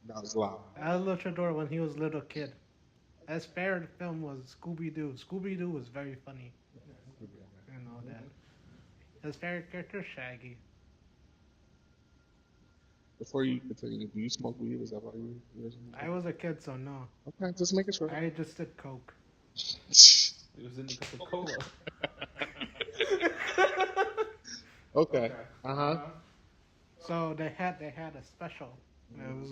That was loud. El Luchador when he was a little kid. His favorite film was Scooby Doo. Scooby Doo was very funny and all that. His favorite character Shaggy. Before you continue, do you smoke weed? Is that why you? I was a kid, so no. Okay, just making sure. I just did coke. It was in the Coca-Cola. Okay. Uh-huh. So they had a special. It was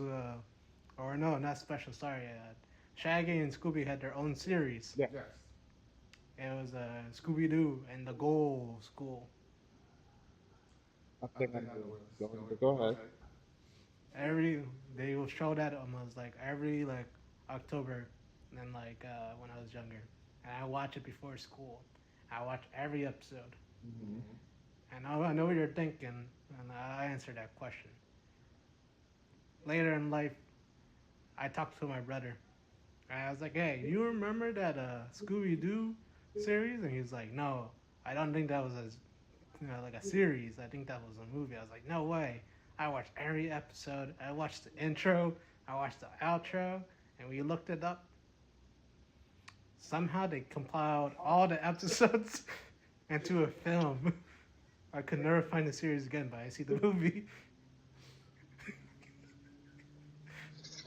or no, not special. Sorry, Shaggy and Scooby had their own series. Yeah. It was Scooby Doo and the Goal School. I think I know. Go ahead. They will show that almost like every like October, and like when I was younger, and I watch it before school. I watch every episode, and I know what you're thinking, and I answer that question. Later in life, I talked to my brother, and I was like, "Hey, you remember that Scooby Doo series?" And he's like, "No, I don't think that was like a series. I think that was a movie." I was like, "No way." I watched every episode. I watched the intro. I watched the outro, and we looked it up. Somehow they compiled all the episodes into a film. I could never find the series again, but I see the movie.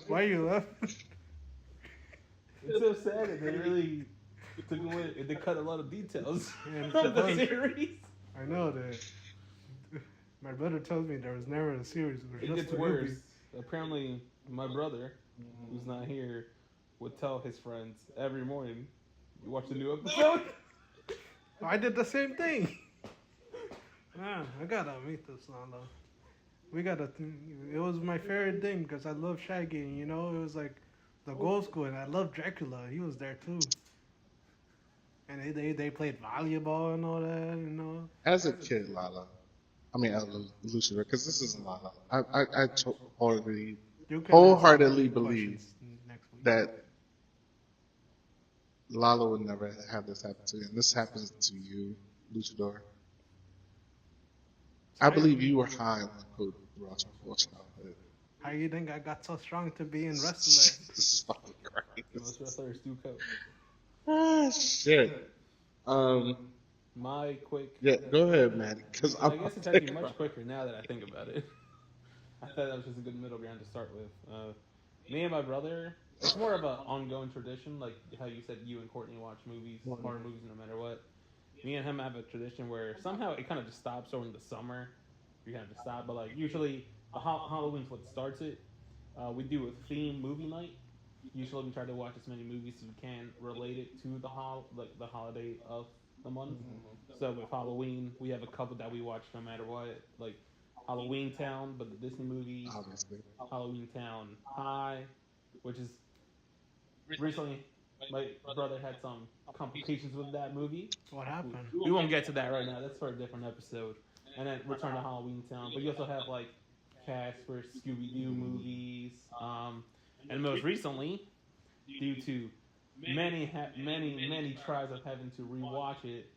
Why are you laughing? It's so sad that they really took away. They cut a lot of details Yeah, from the it's- series. I know that. My brother tells me there was never a series. It was It just gets a worse. movie. Apparently, my brother, who's not here, would tell his friends every morning You watched the new episode? I did the same thing. Man, I gotta meet this Lalo. We gotta. It was my favorite thing because I love Shaggy. And, it was like the gold school, and I love Dracula. He was there too. And they played volleyball and all that. As a kid, Lala, I mean, Lucifer, because this isn't Lala. Wholeheartedly, You can wholeheartedly answer believe questions next week. that Lala would never have this happen to you, and this happens to you, Luchador. I believe you were high on coke throughout your whole childhood. How you think I got so strong to be in wrestler? Jesus fucking Most Christ. wrestlers do coke. Ah, shit. My quick. Yeah, go ahead, Maddie, because I guess it's actually much quicker now that I think about it. I thought that was just a good middle ground to start with. Me and my brother, it's more of an ongoing tradition, like how you said you and Courtney watch movies, horror movies, no matter what. Me and him have a tradition where somehow it kind of just stops during the summer. You kind of just stop, but like usually Halloween's what starts it. We do a theme movie night. Usually we try to watch as many movies as we can related to the holiday of the month. So with Halloween, we have a couple that we watch no matter what, like Halloween Town, but the Disney movies, obviously. Halloween Town High, which is recently my brother had some complications with that movie. What happened? We won't get to that right now. That's for a different episode. And then Return to Halloween Town. But you also have like Casper, Scooby Doo movies, and most recently, due to many tries of having to rewatch it,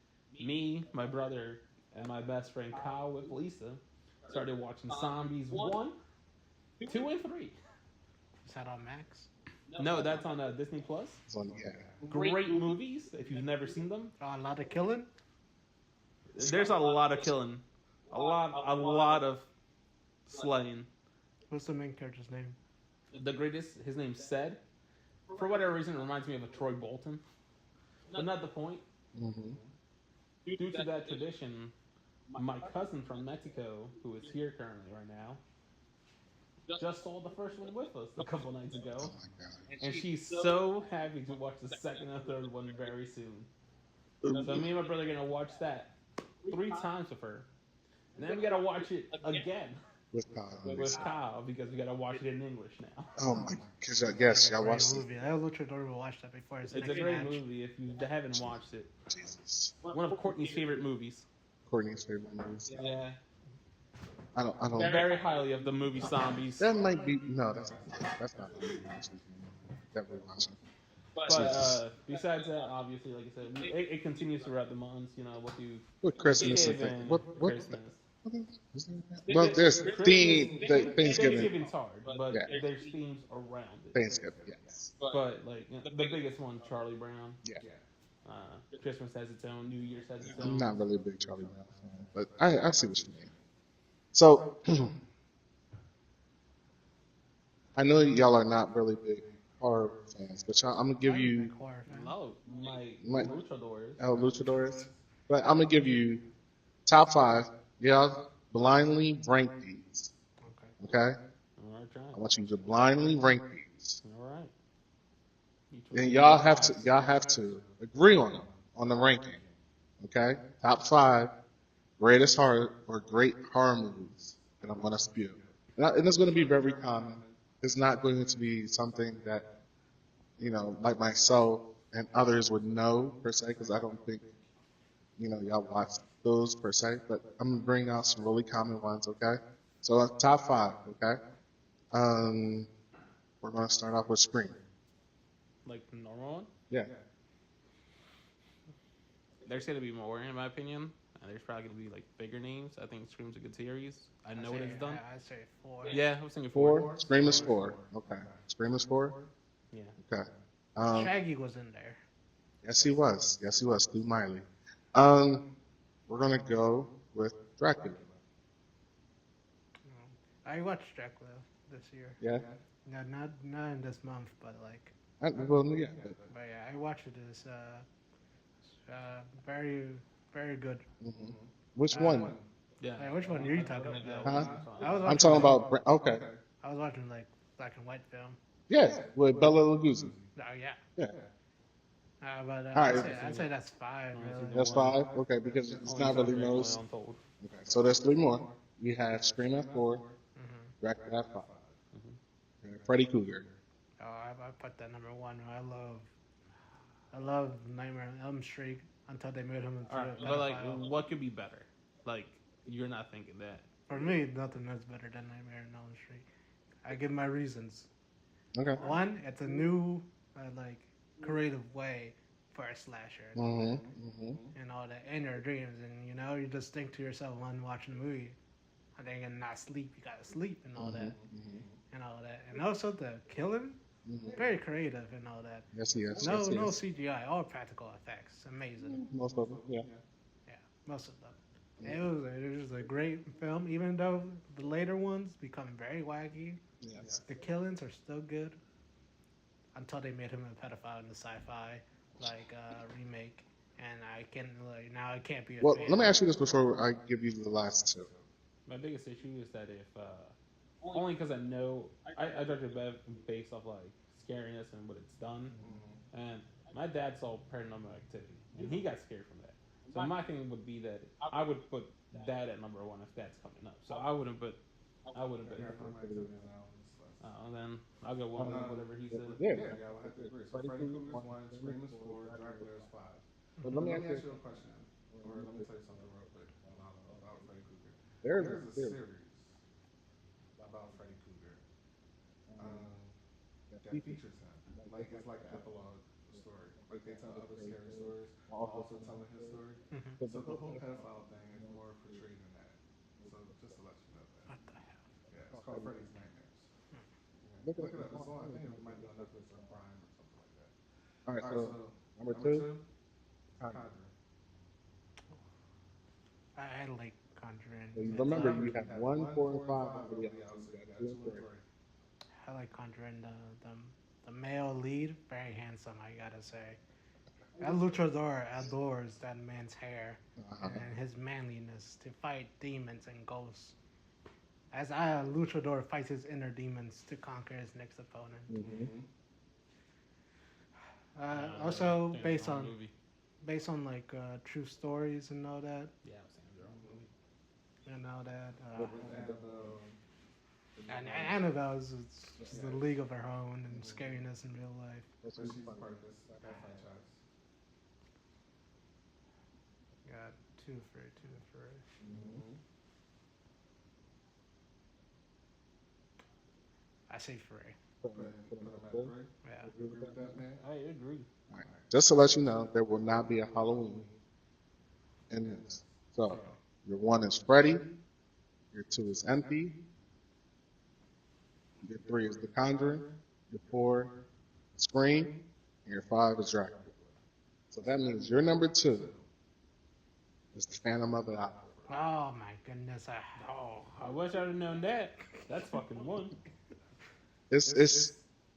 me, my brother, and my best friend Kyle with Lisa started watching Zombies 1, 2, and 3. Is that on Max? No, that's on Disney Plus. So, yeah. Great movies if you've never seen them. Oh, a lot of killing. There's a lot of killing, a lot of slaying. What's the main character's name? The greatest, his name's Sed. For whatever reason, it reminds me of a Troy Bolton, but not the point. Mm-hmm. Due to that tradition, my cousin from Mexico, who is here currently right now, just saw the first one with us a couple nights ago, Oh my god. and she's so happy to watch the second and third one very soon. So me and my brother are gonna watch that 3 times with her, and then we gotta watch it again With Kyle. with Kyle because we gotta watch it in English now. Oh my gosh, yes, y'all Great watched it. movie. I Luchador will watch that before his It's a next great match. movie if you haven't watched it. Jesus. One of Courtney's favorite movies. Courtney's favorite movies. Yeah. I don't. Very highly of the movie Zombies. That might be no. That's not the movie that we're watching. But besides that, obviously, like I said, it continues throughout the months. You know, what you What Christmas give and and what Christmas. well, there's Thanksgiving. Thanksgiving's hard, but Yeah. there's themes around it. Thanksgiving, yes. But like the biggest one, Charlie Brown. Yeah. Christmas has its own. New Year's has its I'm own. not really a big Charlie Brown fan, but I see what you mean. So I know y'all are not really big horror fans, but I'm gonna give you Big horror fan. No, my My- luchadors. El Luchadores, but I'm gonna give you top 5. Y'all blindly rank these. Okay. Okay? All right, trying. I want you to blindly rank these. All right. And y'all have to agree on the ranking. Okay? Top 5 greatest horror or great horror movies that I'm gonna spew. And it's gonna be very common. It's not going to be something that, like myself and others would know per se, because I don't think, y'all watch those per se, but I'm gonna bring out some really common ones, okay? So top 5, okay? We're gonna start off with Scream. Like the normal one. Yeah. There's gonna be more, in my opinion. And there's probably gonna be like bigger names. I think Scream's a good series. I know what it's done. I'd say 4. Yeah, I was thinking 4. Scream is 4. Okay. Scream is 4. Yeah. Okay. Shaggy was in there. Yes, he was. Yes, he was. Stu Miley. We're gonna go with Dracula. I watched Dracula this year. Yeah. No, not in this month, but like. Well, yeah. But yeah, I watched it. It's very, very good. Mhm. Which one? Yeah. Hey, which one are you talking about? Huh? I was I'm watching, talking about. Okay. I was watching like black and white film. Yeah, with Bella Lugosi. Oh yeah. Yeah. But All right, I'd say that's five, I've really. seen that's one. 5. Okay, because it's Only not saw really Dracula most. Untold. Okay, so there's 3 more. We have Scream at 4, Hmm. Dracula at 5, Mhm. Freddy Krueger. Oh, I put that number one. I love Nightmare on Elm Street until they made him into All a right, but like, pedophile. what could be better? Like, you're not thinking that. For me, nothing is better than Nightmare on Elm Street. I give my reasons. Okay. One, it's a new, like, creative way for a slasher and all that in your dreams, and you just think to yourself when watching the movie, I think and not sleep, you gotta sleep and all that and all that, and also the killing, very creative and all that. Yes, he is. No, Yes, he no is. CGI, all practical effects, amazing. Most of them, yeah. Yeah, most of them. It was a great film, even though the later ones become very wacky. Yes. The killings are still good until they made him a pedophile in the sci-fi remake, and I can now I can't be a Well, fan. let me ask you this before I give you the last 2. My biggest issue is that if only because I know I judge it based off like scariness and what it's done, and my dad saw Paranormal Activity and he got scared from that. So my thing would be that I would put that at number one if that's coming up. So I wouldn't put. Paranormal Activity is now on this list. Then I'll go one with whatever he said. Yeah. Yeah, I would have to agree. So Freddy Krueger's 1, Scream is 4, Dracula is 5. But But let me let ask me ask you. you a question, or let me tell you something real quick about Freddy Krueger. There's There's a there, series about Freddy Krueger um, that people features him. Like it's like an epilogue story. Like they tell other scary stories while while also also telling his story. Mhm. the So the whole pedophile thing is more portrayed in that. So just to let you know that. What the hell? Yeah, it's called Freddy's Nightmares. Yeah. look at Look it up. It's on. I think it might be on Netflix or Prime or something like that. All right, All right. so So number number 2, 2, Conjuring. Conjuring. I like Conjuring. So you It's, remember Remember, you you have have 1, 1, 4, and 4, and 5 5 over the over the other. So you outside. got You 2 got and 2 and 3. 3. I like Conjuring. The male lead, very handsome. I gotta say. El Luchador adores that man's hair and his manliness to fight demons and ghosts. As a luchador fights his inner demons to conquer his next opponent. Mm-hmm. Also think based the wrong on movie. like true stories and all that, Yeah, I was thinking the wrong movie. and all that. With Annabelle. And Annabelle is just a league of her own and scariness in real life. But she's part of that franchise. Got two for Mm-hmm. I say free. Put him at 3. Yeah. You agree with that, man? I agree. All right. Just to let you know, there will not be a Halloween in this. So your 1 is Freddy, your 2 is Empty, your 3 is The Conjuring, your 4 Scream, and your 5 is Dracula. So that means your number 2 is The Phantom of the Opera. Oh my goodness! I wish I'd have known that. That's fucking one. It's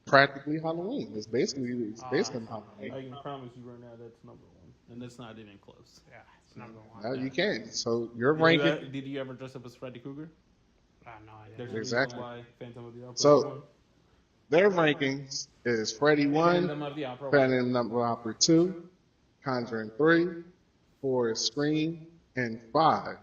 practically Halloween. It's based on I Halloween. can promise you right now that's number one, and that's not even close. Yeah, it's number one. Now you can't. So your Did you, ranking. did you ever dress up as Freddy Krueger? No, I There's didn't. a Exactly. reason why Phantom of the Opera. So- is one. Their rankings is Freddy 1, Phantom of the Opera. Phantom of the Opera 2, Conjuring 3, 4 is Scream, and 5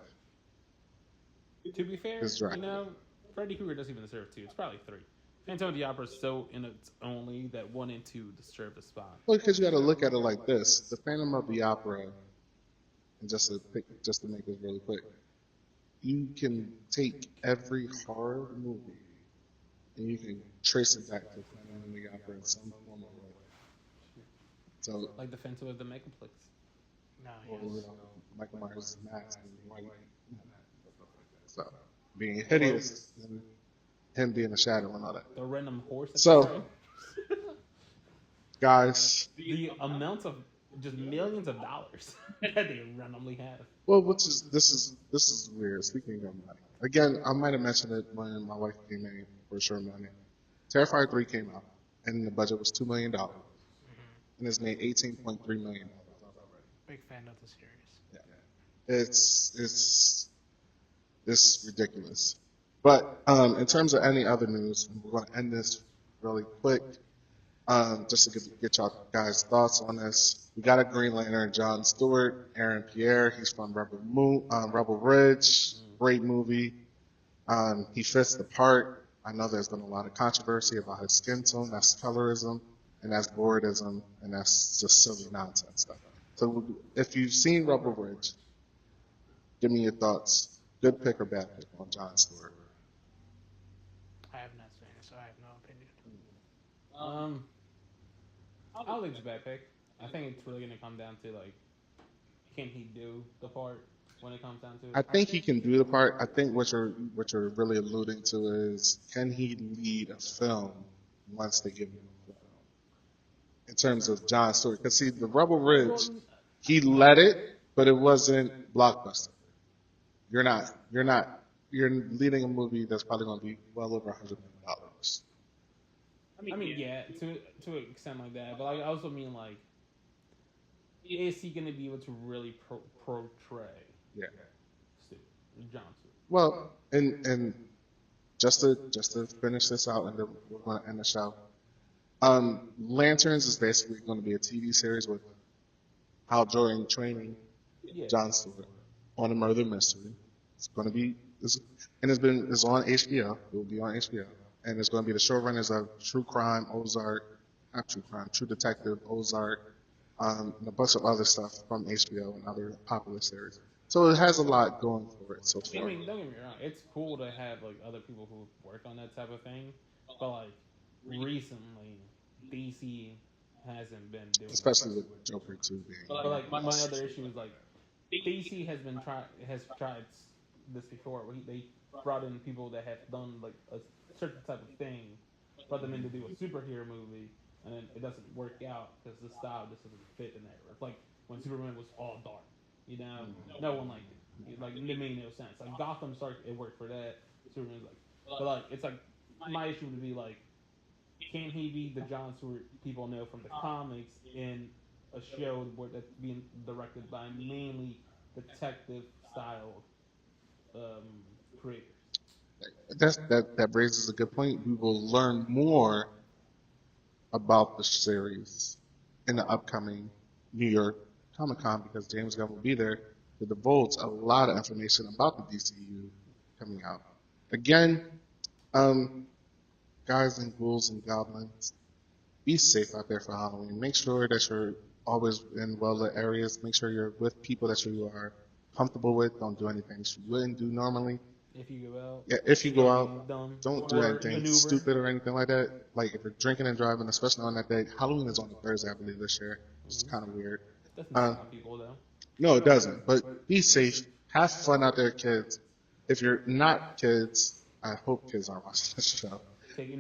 To be fair, is Dracula. Freddy Krueger doesn't even deserve 2. It's probably 3. Phantom of the Opera is so in its only that 1 and 2 deserve a spot. Well, because you got to look at it like this: the Phantom of the Opera, and just to make this really quick, you can take every horror movie and you can trace it back to the Phantom of the Opera in some form or way. So, Like the Phantom of the Megaplex. No, or, yes. Michael Myers' mask and white, so being hideous and him being a shadow and all that. The random horse. So, guys, the amounts of just millions of dollars that they randomly have. well, this is weird. Speaking of money, again, I might have mentioned it when my wife came in for sure money. Terrifier 3 came out, and the budget was $2 million, and it's made $18.3 million. Big fan of the series. It's ridiculous. But in terms of any other news, and we're going to end this really quick. Just to get y'all guys' thoughts on this. We got a Green Lantern, John Stewart, Aaron Pierre. He's from Rebel Ridge. Great movie. He fits the part. I know there's been a lot of controversy about his skin tone. That's colorism, and that's boredism, and that's just silly nonsense stuff. So if you've seen Rebel Ridge, give me your thoughts. Good pick or bad pick on John Stewart? I have not seen it, so I have no opinion. I don't think it's a bad pick. I think it's really gonna come down to like, can he do the part when it comes down to it? I think he can do the part. I think what you're really alluding to is, can he lead a film once they give him a film? In terms of John Stewart, because see, the Rebel Ridge, he led it, but it wasn't blockbuster. You're leading a movie that's probably going to be well over $100 million. I mean, yeah, to an extent like that, but I also mean like, is he gonna be able to really portray? Yeah. John Stewart? Well, and just to finish this out, and then we're going to end the show. Lanterns is basically going to be a TV series with Hal Jordan training John Stewart on a murder mystery. It's going to be, it's on HBO. It will be on HBO, and it's going to be the showrunners of True Crime, Ozark, not True Crime, True Detective, Ozark, and a bunch of other stuff from HBO and other popular series. So it has a lot going for it so far. I mean, don't get me wrong. It's cool to have like other people who work on that type of thing, but like recently, DC hasn't been doing. Especially with Joker 2 being. But like my other issue is like DC has tried this before, where they brought in people that have done like a certain type of thing, brought them in to do a superhero movie, and then it doesn't work out because the style just doesn't fit in there. It's like when Superman was all dark. You know, no one liked it. Like, it made no sense. Like, Gotham started, it worked for that. Superman's like, but like, it's like, my issue would be like, can he be the John Stewart people know from the comics in a show that's being directed by mainly detective style creators? That raises a good point. We will learn more about the series in the upcoming New York Comic-Con, because James Gunn will be there to divulge a lot of information about the DCU coming out. Again, guys and ghouls and goblins, be safe out there for Halloween. Make sure that you're always in well-lit areas. Make sure you're with people that you are comfortable with. Don't do anything you wouldn't do normally. If you go out. Yeah, if you go out, don't do or anything maneuver. stupid or anything like that. Like, if you're drinking and driving, especially on that day. Halloween is on a Thursday, I believe, this year, which is kind of weird. Doesn't stop people though. No, it doesn't. But be safe. Have fun out there, kids. If you're not kids, I hope kids aren't watching this show.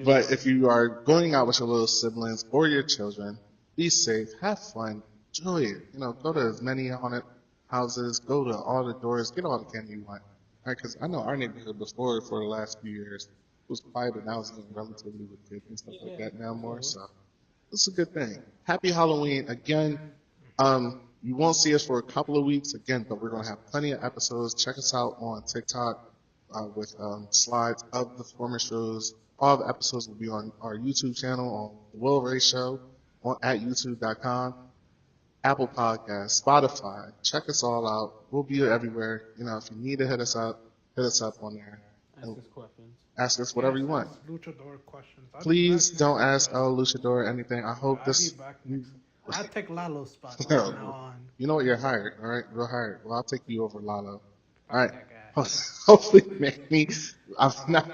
But if you are going out with your little siblings or your children, be safe. Have fun. Enjoy it. You know, go to as many haunted houses. Go to all the doors. Get all the candy you want. Right? Because I know our neighborhood before, for the last few years, was quiet, but now it's getting relatively with kids and stuff like that now more. So it's a good thing. Happy Halloween again. You won't see us for a couple of weeks again, but we're going to have plenty of episodes. Check us out on TikTok with slides of the former shows. All the episodes will be on our YouTube channel on The Will Ray Show at youtube.com, Apple Podcasts, Spotify. Check us all out. We'll be everywhere. You know, if you need to hit us up on there. Ask us questions. Ask us whatever you want. Luchador questions. Please don't ask El Luchador anything. I hope this. I'll take Lalo's spot from No. now on. You know what? You're hired. All right, you're hired. Well, I'll take you over Lalo. All right. That guy. Hopefully, Manny. I'm not.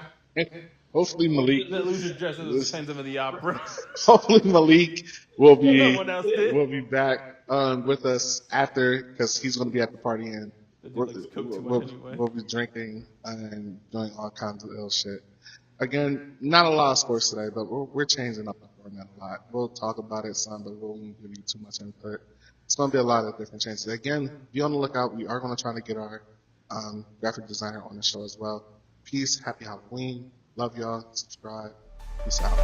Hopefully, Malik. The loser dresses as Phantom of the Opera. Hopefully, Malik will be No one else did. will be back with us after, because he's going to be at the party and The dude likes Coke too much anyway. we'll be drinking and doing all kinds of ill shit. Again, not a lot of sports today, but we're changing up the format a lot. We'll talk about it some, but we won't give you too much input. It's going to be a lot of different changes. Again, be on the lookout. We are going to try to get our graphic designer on the show as well. Peace. Happy Halloween. Love y'all. Subscribe. Peace out.